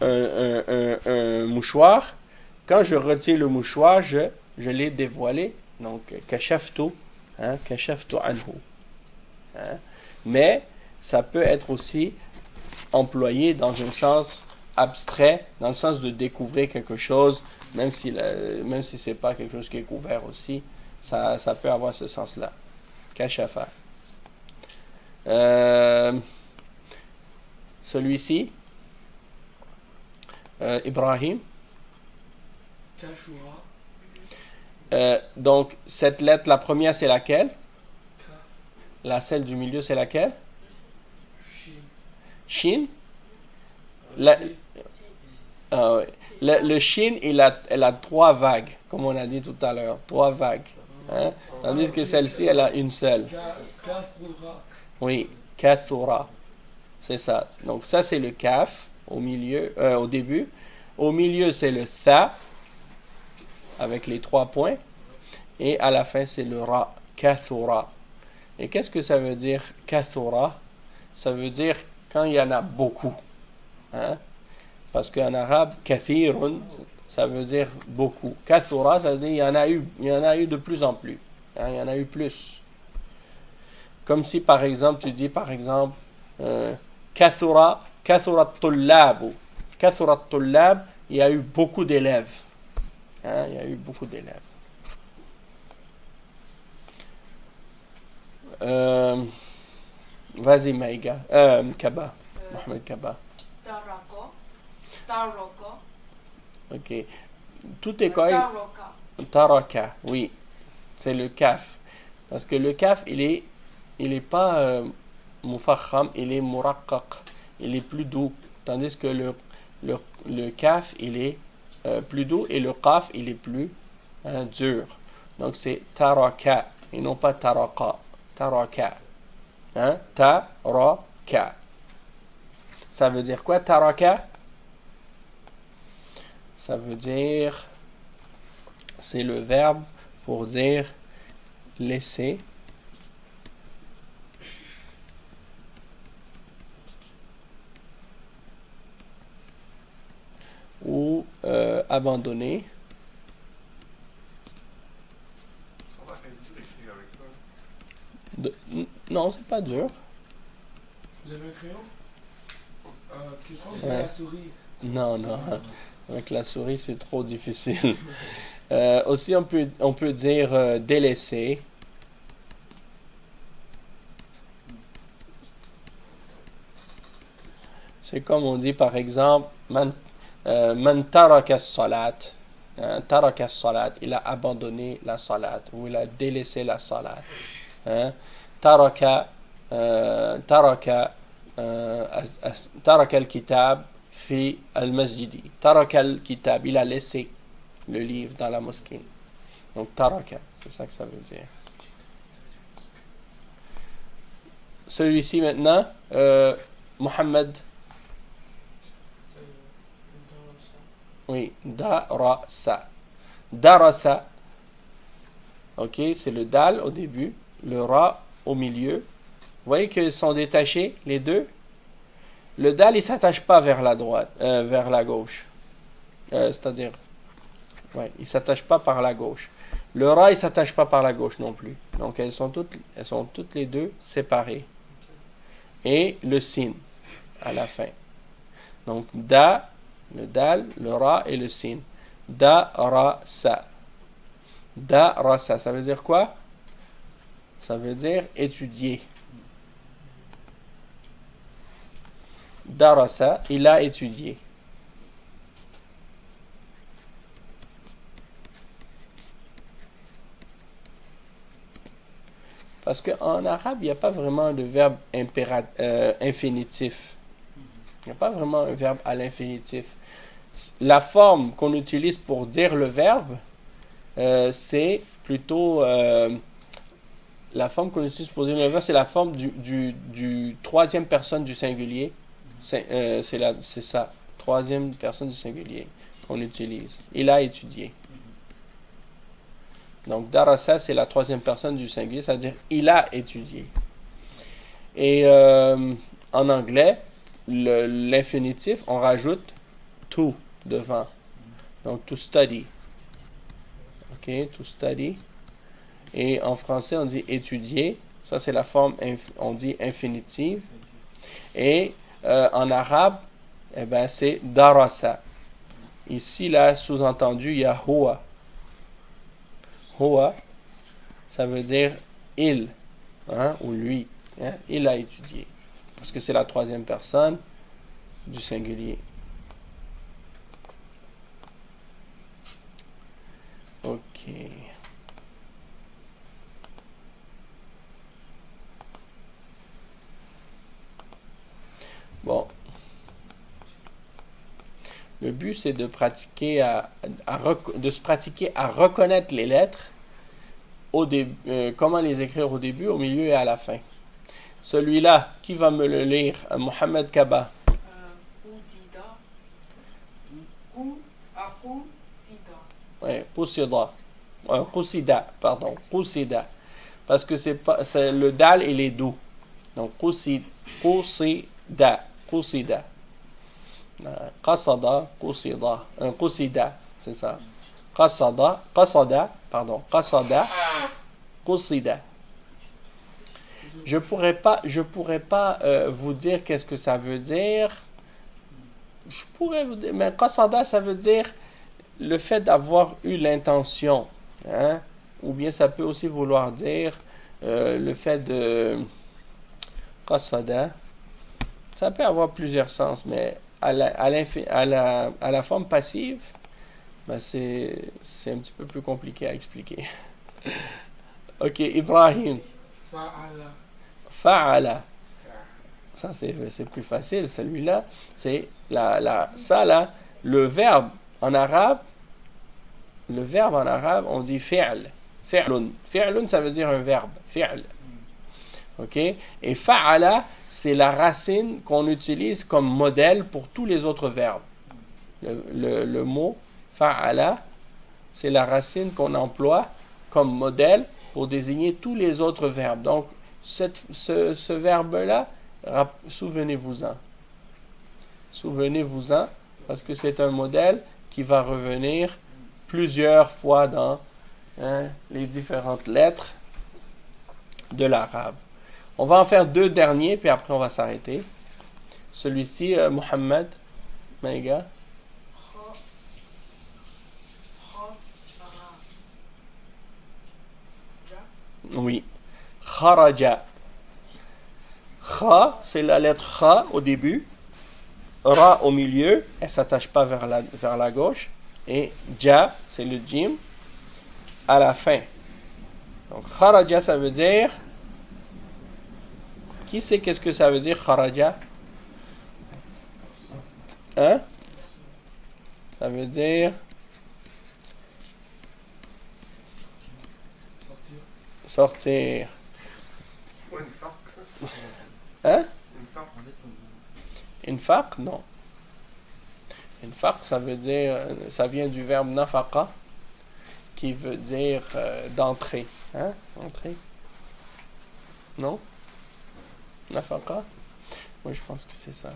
un mouchoir. Quand je retire le mouchoir, je l'ai dévoilé. Donc, kashaftu, hein, kashaftu anhu. Hein? Mais ça peut être aussi employé dans un sens abstrait, dans le sens de découvrir quelque chose, même si c'est pas quelque chose qui est couvert aussi, ça peut avoir ce sens-là. Kashafa. Celui-ci, Ibrahim. Kashura. Donc, cette lettre, la première, c'est laquelle? Ka. Celle du milieu, c'est laquelle? Shin. Shin? Le shin, elle a 3 vagues, comme on a dit tout à l'heure. 3 vagues. Hein? Tandis que celle-ci, elle a une seule. Kathura. Oui, kathura. C'est ça. Donc ça, c'est le kaf au milieu, au début. Au milieu, c'est le tha, avec les 3 points. Et à la fin, c'est le ra, kathura. Et qu'est-ce que ça veut dire, kathura? Ça veut dire quand il y en a beaucoup. Hein? Parce qu'en arabe, kathirun, ça veut dire beaucoup. Kathura, ça veut dire il y en a eu de plus en plus. Hein? Il y en a eu plus. Comme si, par exemple, tu dis, kathura tullabu. Kathura tullab, il y a eu beaucoup d'élèves. Hein? Il y a eu beaucoup d'élèves. Vas-y, Maïga. Kaba. Mohamed Kaba. Taraka. Ok. Tout est quoi? Taraka. Taraka, oui. C'est le kaf. Parce que le kaf, il est pas mufakham, il est muraqqaq. Il est plus doux. Tandis que le kaf, il est plus doux et le qaf, il est plus dur. Donc c'est taraka et non pas taraka. Taraka. Hein? Taraka. Ça veut dire quoi, taraka? Ça veut dire, c'est le verbe pour dire laisser. Ou abandonner. Ça va être dur d'écrire avec ça. Non, c'est pas dur. Vous avez un crayon? Quelque chose Ouais. la souris. Non. Avec la souris, c'est trop difficile. Aussi, on peut dire délaisser. C'est comme on dit par exemple, man taraka as-salat. Taraka as-salat, il a abandonné la salat, ou il a délaissé la salat. Taraka al-kitab fi al-masjidi. Taraka al-kitab, il a laissé le livre dans la mosquée. Donc taraka, c'est ça que ça veut dire. Celui-ci maintenant, Mohammed. Oui, darasa. Darasa. Ok, c'est le dal au début, le ra au milieu. Vous voyez qu'ils sont détachés, les deux. Le dal, il ne s'attache pas vers la droite, vers la gauche. C'est-à-dire, ouais, il ne s'attache pas par la gauche. Le ra, il ne s'attache pas par la gauche non plus. Donc, elles sont toutes les deux séparées. Et le sin à la fin. Donc, da, le dal, le ra et le sin. Da, ra, sa. Da, ra, sa. Ça veut dire quoi? Ça veut dire étudier. Darasa, il a étudié. Parce qu'en arabe, il n'y a pas vraiment de verbe infinitif. Il n'y a pas vraiment un verbe à l'infinitif. La forme qu'on utilise pour dire le verbe, c'est plutôt... la forme qu'on utilise pour dire le verbe, c'est la forme du troisième personne du singulier. C'est ça, troisième personne du singulier qu'on utilise. Il a étudié. Donc, darasa, c'est la troisième personne du singulier, c'est-à-dire il a étudié. Et en anglais, l'infinitif, on rajoute to devant. Donc, to study. Ok, to study. Et en français, on dit étudier. Ça, c'est la forme, on dit infinitive. Et en arabe, eh ben, c'est darasa. Ici, là, sous-entendu, il y a huwa. Huwa, ça veut dire il, hein, ou lui. Hein, il a étudié. Parce que c'est la troisième personne du singulier. Ok. Bon. Le but, c'est de pratiquer de se pratiquer à reconnaître les lettres au début, comment les écrire au début, au milieu et à la fin. Celui-là, qui va me le lire? Mohamed Kaba. Oui, Qusida. Qusida, pardon. Qusida. Parce que c'est le dal et les doux. Donc, Qusida. Qusida. Qasada, Qusida. Qusida, c'est ça. Qasada, Qusida. Je pourrais pas vous dire qu'est-ce que ça veut dire. Je pourrais vous dire, mais Qasada, ça veut dire le fait d'avoir eu l'intention. Hein? Ou bien ça peut aussi vouloir dire le fait de Qasada. Ça peut avoir plusieurs sens, mais à la forme passive, ben c'est un petit peu plus compliqué à expliquer. Ok, Ibrahim. Fa'ala. Ça, c'est plus facile, celui-là. C'est ça, là, le verbe en arabe, on dit fi'l. Fi'lun. Fi'lun, ça veut dire un verbe. Fi'l. Ok? Et fa'ala, c'est la racine qu'on utilise comme modèle pour tous les autres verbes. Le mot fa'ala, c'est la racine qu'on emploie comme modèle pour désigner tous les autres verbes. Donc, ce verbe-là, souvenez-vous-en. Souvenez-vous-en, parce que c'est un modèle qui va revenir plusieurs fois dans les différentes lettres de l'arabe. On va en faire deux derniers, puis après on va s'arrêter. Celui-ci, Mohamed, Maïga. Oui. Kharaja. Kha, c'est la lettre Kha au début. ra au milieu, elle ne s'attache pas vers la gauche. Et ja, c'est le jim, à la fin. Donc, kharaja, ça veut dire... Qui sait qu'est-ce que ça veut dire, kharaja? Hein? Ça veut dire... Sortir. Ouais, une farce. Hein? Une farce. Infaq, non. Infaq, ça veut dire, ça vient du verbe nafaqa, qui veut dire d'entrer. Hein? Entrer? Non? Nafaqa? Oui, je pense que c'est ça.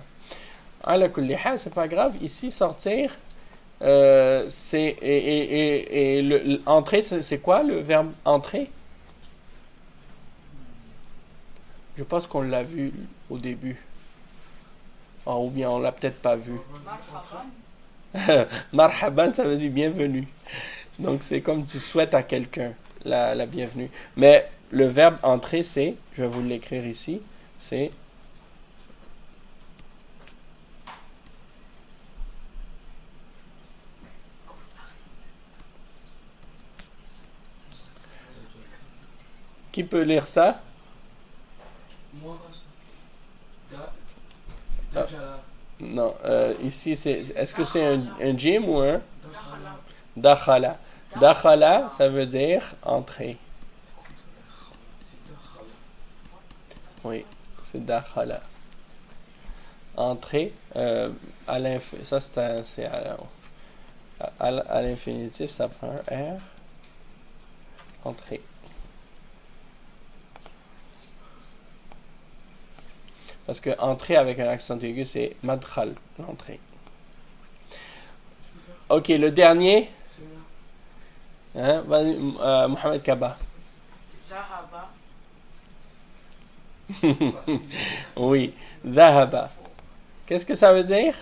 Ala kulli hal, c'est pas grave. Ici, sortir, c'est. Et entrer, c'est quoi le verbe entrer? Je pense qu'on l'a vu au début. Oh, ou bien on l'a peut-être pas vu. Marhaban, ça veut dire bienvenue. Donc c'est comme tu souhaites à quelqu'un la bienvenue. Mais le verbe entrer, c'est, je vais vous l'écrire ici, c'est qui peut lire ça? Moi, Non, ici c'est. Est-ce que c'est un jim ou un dakhala? Dakhala, ça veut dire entrer. Oui, c'est dakhala. Entrer, ça c'est à l'infinitif, ça prend un R. Entrer. Parce que entrer avec un accent aigu, c'est madkhal, l'entrée. Ok, le dernier. Hein, Mohamed Kaba. Zahaba. Oui, Zahaba. Qu'est-ce que ça veut dire?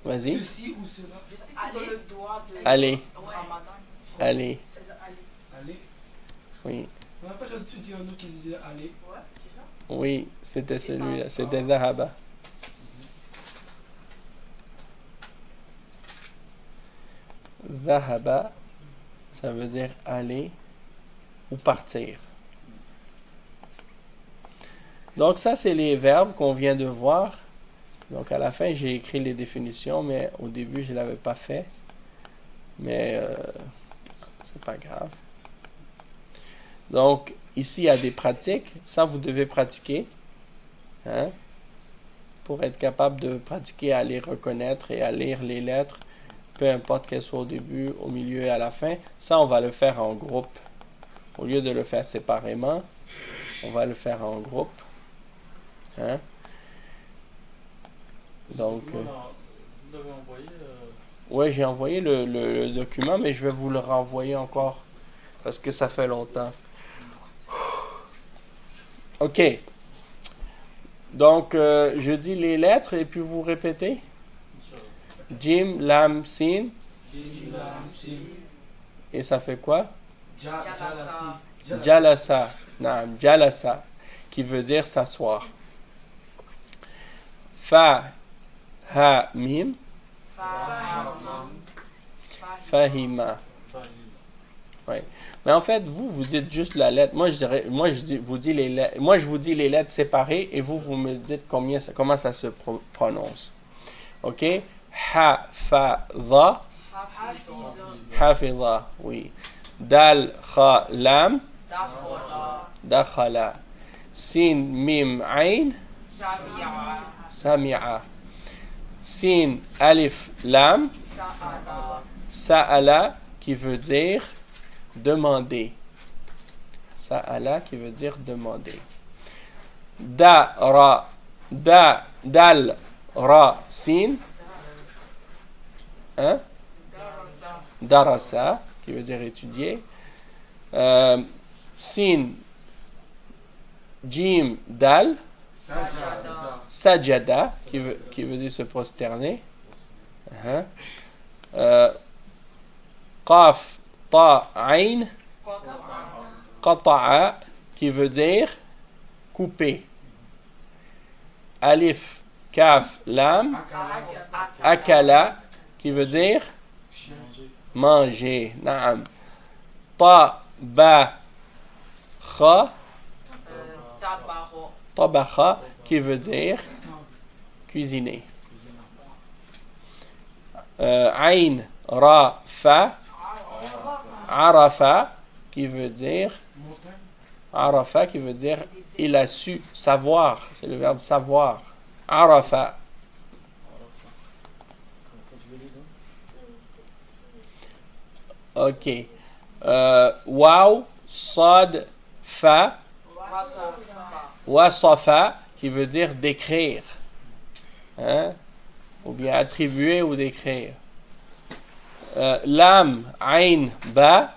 Vas-y. Ceci ou cela. Je sais que dans le doigt de Allez. Ramadan. Allez. Allez. Oui. On n'a pas jamais dit un autre qui disait allez. Ouais, c'est ça. Oui, c'était C'est celui-là. ça. C'était Zahaba. Zahaba, ça veut dire aller ou partir. Donc ça, c'est les verbes qu'on vient de voir. Donc à la fin, j'ai écrit les définitions, mais au début, je ne l'avais pas fait. Mais c'est pas grave. Donc ici, il y a des pratiques. Ça, vous devez pratiquer. Hein? Pour être capable de pratiquer à les reconnaître et à lire les lettres, peu importe qu'elles soient au début, au milieu et à la fin. Ça, on va le faire en groupe. Au lieu de le faire séparément, on va le faire en groupe. Hein? Donc, Vous l'avez envoyé oui, j'ai envoyé le document, mais je vais vous le renvoyer encore parce que ça fait longtemps. OK. Donc, je dis les lettres et puis vous répétez. Jim, Lam, Sin. Et ça fait quoi? Jalasa. Naam, Jalasa, qui veut dire s'asseoir. Fa, ha, mim. Fahima. Oui. Mais en fait, vous dites juste la lettre. Moi, je vous dis les lettres. Moi, je vous dis les lettres séparées et vous me dites comment ça se prononce. OK? Ha, fa, dha. Hafiza. Oui. Dal, kha, lam. Dakhala. Sin, mim, ayn. Sami'a. Sin, alif, lam. Sa'ala, qui veut dire demander. Sa'ala, qui veut dire demander. Dal, ra, sin. Hein? Darasa, qui veut dire étudier. Sin, jim, dal. Sajada, qui veut dire se prosterner. Qaf, ta, ayn. Qata'a, qui veut dire couper. Alif, Kaf, Lam. Akala, qui veut dire manger. Naam. Ta, ba, kha. Tabaha, qui veut dire cuisiner. Ain, ra, fa. Arafa, qui veut dire Arafa, qui veut dire il a su, savoir. C'est le verbe savoir. Arafa. Ok. Waw, sad, fa. Wasafa, qui veut dire décrire. Hein? Ou bien attribuer ou décrire. Lam, ain, ba.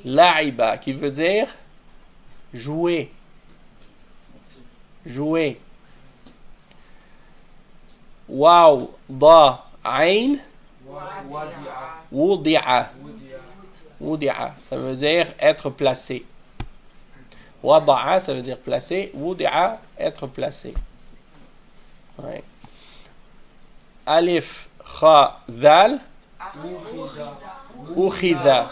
La'iba, qui veut dire jouer. Jouer. Waw, da, ain. Wudi'a. Wudi'a, ça veut dire être placé. Wada'a, ça veut dire placé. Wudi'a, être placé. Ouais. Alif, kha, dhal. Ukhidha.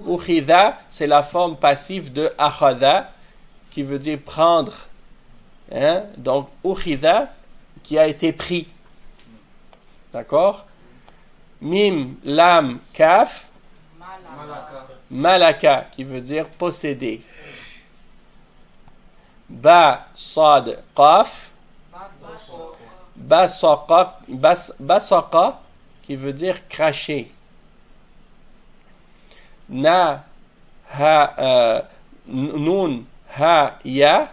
Ukhidha, c'est la forme passive de akhadha, qui veut dire prendre. Hein? Donc, ukhidha, qui a été pris. D'accord? Mim, lam, kaf. Malaka, qui veut dire posséder. Ba, sad, qaf. Basaqa, qui veut dire cracher. Na, ha, nun, ha, ya.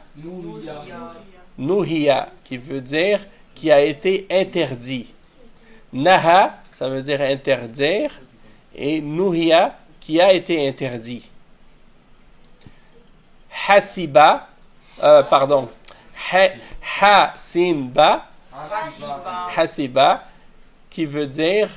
Nuhiya, qui veut dire qui a été interdit. Naha, ça veut dire interdire. Et nuhiya, qui a été interdit. Hasiba, pardon. Hasimba. Hasiba, qui veut dire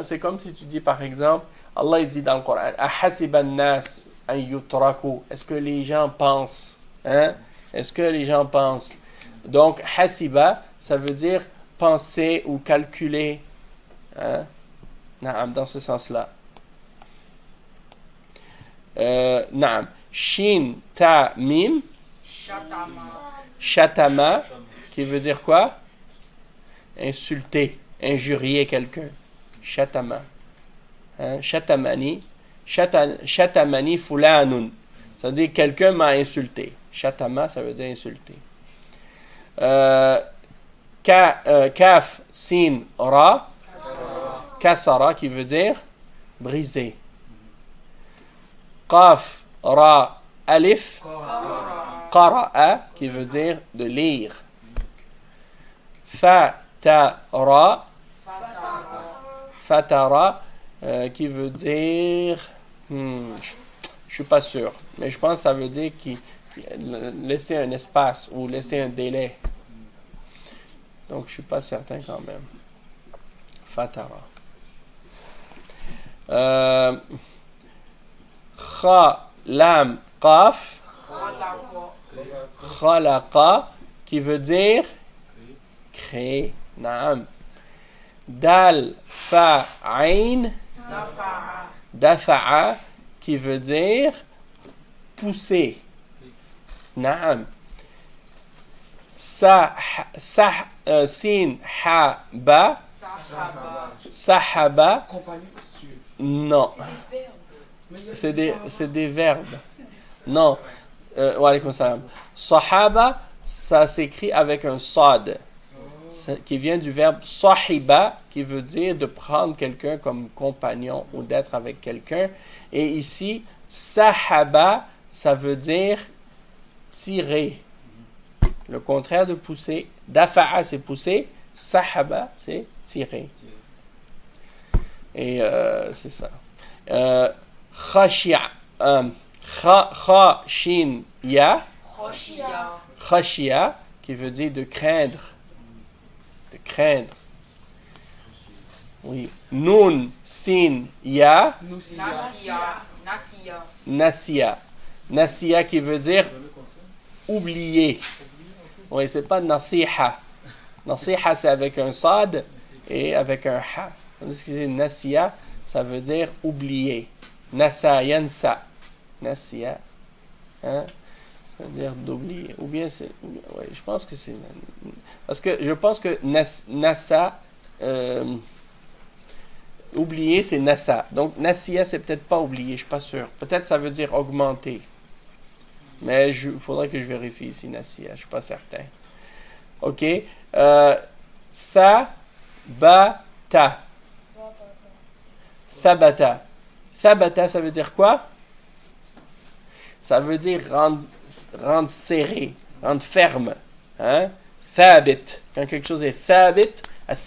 c'est comme si tu dis par exemple, Allah il dit dans le Coran, Ahasiba an-nas an yutraku, est-ce que les gens pensent, hein? Est-ce que les gens pensent? Donc hasiba, ça veut dire penser ou calculer, hein? Naam, dans ce sens-là. Naam. Shin, ta, mim. Shatama, qui veut dire quoi? Insulter, injurier quelqu'un. Shatama. Hein? Shatamani. Shatamani fulanun. Ça veut dire quelqu'un m'a insulté. Shatama, ça veut dire insulter. Kaf, sin, ra. Kasara, qui veut dire briser. Qaf, ra, alif. Qara'a, qui veut dire de lire. Fatara. Fatara, qui veut dire... je suis pas sûr, mais je pense que ça veut dire laisser un espace ou laisser un délai. Donc, je suis pas certain quand même. Fatara. Kha, lam, qaf. Khalaqa, qui veut dire créer. Naam. Dal, fa, ain. Dafa'a, qui veut dire pousser. Naam. Sin, ha, ba. Sahaba. Non. C'est des verbes. Non. Wa alaykoum salam. Sahaba, ça s'écrit avec un sad, qui vient du verbe sahiba, qui veut dire de prendre quelqu'un comme compagnon ou d'être avec quelqu'un. Et ici, sahaba, ça veut dire tirer. Le contraire de pousser. Dafa'a, c'est pousser. Sahaba, c'est tirer. Et c'est ça. Khashia. Khashin ya. Khashia, qui veut dire de craindre. De craindre. Oui. Nun, sin, ya. Nasiya. Nasiya, qui veut dire oublier. Oui, c'est pas nasiha. Nasiha, c'est avec un sad et avec un ha. Tandis que c'est nasiya, ça veut dire oublier. Nasa, yansa. Nasiya. Hein? Ça veut dire d'oublier. Ou bien c'est. Oui, je pense que c'est. Parce que je pense que nasa. Oublier, c'est nasa. Donc, nasiya, c'est peut-être pas oublier, je suis pas sûr. Peut-être ça veut dire augmenter. Mais il faudrait que je vérifie ici, nasiya, je suis pas certain. OK. Thabata. Thabata. Thabata, ça veut dire quoi? Ça veut dire rendre serré, rendre ferme. Hein? Thabit. Quand quelque chose est thabit,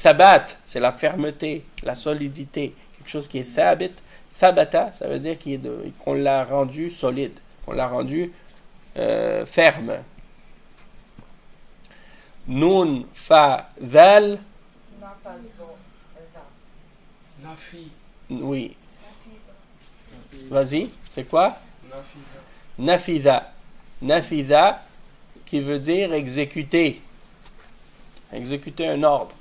thabat, c'est la fermeté, la solidité. Quelque chose qui est thabit. Thabata, ça veut dire qu'on l'a rendu solide, qu'on l'a rendu ferme. Nun, fa, dhal. Nafi. Oui. Vas-y, c'est quoi? Nafiza. Nafidha. Nafidha, qui veut dire exécuter. Exécuter un ordre.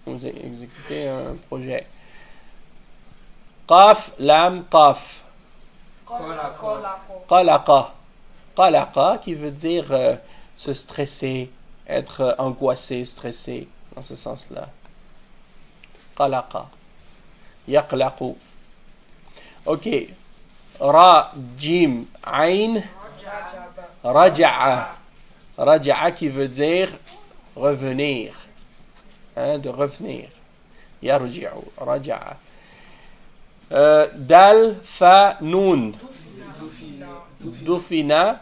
Vous exécuter un projet. Qaf, lam, qaf. Qalaqa. Qalaqa, qui veut dire se stresser, être angoissé, stressé, dans ce sens-là. Qalaqa. Yaqlaqu. OK. Ra, jim, ayn. Raja'a. Raja'a qui veut dire revenir. Hein, de revenir. Yarji'u. Raja'a. Dal, fa, nun. Dufina.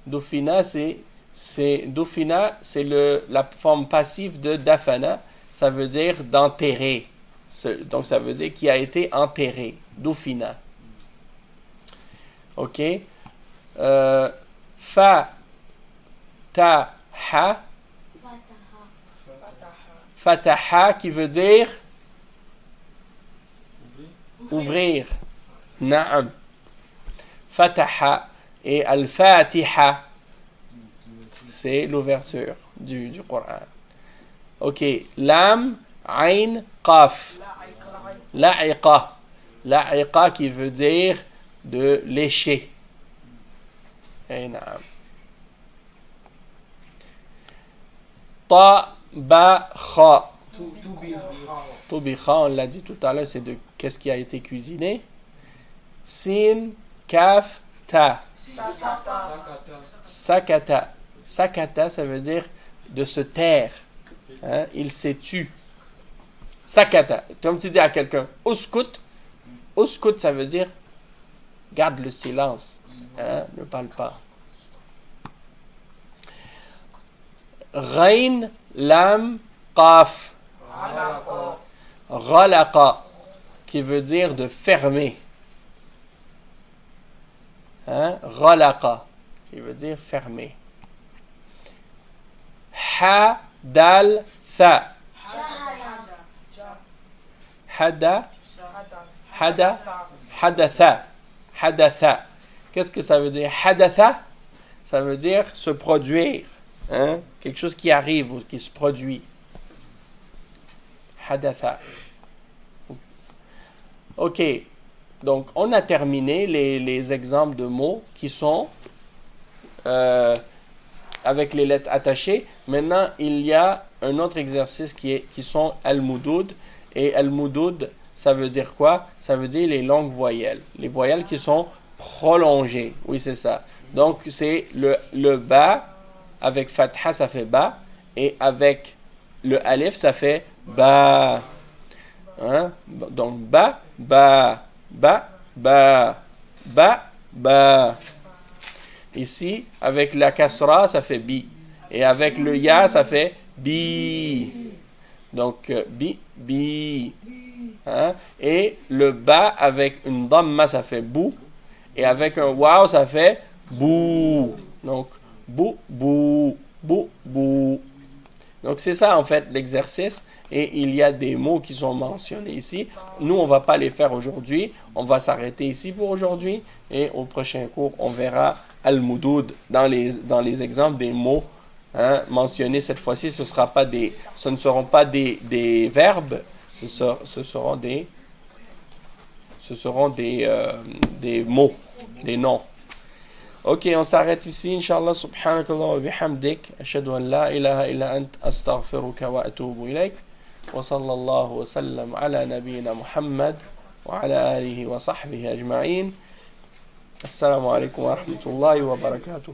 Dufina, c'est la forme passive de dafana. Ça veut dire d'enterrer. Donc, ça veut dire qui a été enterré. Dufina. OK. Fa, ta, ha. Fataha qui veut dire ouvrir. Na'am. Fataha. Et al-Fatiha, c'est l'ouverture du Coran. OK. Lam, ayn, qaf. La'iqa. La'iqa qui veut dire de lécher. Et na'am. Ta, ba, kha. Toubiha, on l'a dit tout à l'heure, c'est de qu'est-ce qui a été cuisiné. Sin, kaf, ta. Sakata. Sakata, ça veut dire de se taire. Hein? Il s'est tu. Sakata. Comme tu dis à quelqu'un, uskut. Uskut, ça veut dire garde le silence. Hein? Ne parle pas. Ghain, lam, qaf. Ghalaqa, qui veut dire de fermer. Hein? Ghalaqa, qui veut dire fermer. Ha, dal, tha. Hada, hada, hadatha. Hadatha. Qu'est-ce que ça veut dire? Hadatha, ça veut dire se produire. Hein? Quelque chose qui arrive ou qui se produit. Hadatha. OK. Donc, on a terminé les exemples de mots qui sont avec les lettres attachées. Maintenant, il y a un autre exercice qui sont al-moudoud. Et al-moudoud, ça veut dire quoi? Ça veut dire les longues voyelles. Les voyelles qui sont prolongées. Oui, c'est ça. Donc, c'est le ba, avec fatha, ça fait ba. Et avec le alif, ça fait ba. Hein? Donc, ba, ba. Ba, ba, ba, ba. Ici, avec la kasra, ça fait bi. Et avec le ya, ça fait bi. Donc, bi, bi. Hein? Et le ba, avec une damma, ça fait bou. Et avec un waw, ça fait bou. Donc, bou, bou, bou, bou. Donc, c'est ça, en fait, l'exercice. Et il y a des mots qui sont mentionnés ici. Nous, on ne va pas les faire aujourd'hui. On va s'arrêter ici pour aujourd'hui. Et au prochain cours, on verra al-moudoud dans les exemples des mots mentionnés cette fois-ci, ce ne seront pas des verbes, ce seront des mots, des noms. Ok, on s'arrête ici. Inch'Allah, subhanakallah wa bihamdik. Ashhadu an la ilaha illa ant astaghfiruka wa atubu ilayk. Wa sallallahu wa sallam ala nabiyyina Muhammad wa ala alihi wa sahbihi ajma'in. Assalamu alaikum wa rahmatullahi wa barakatuh.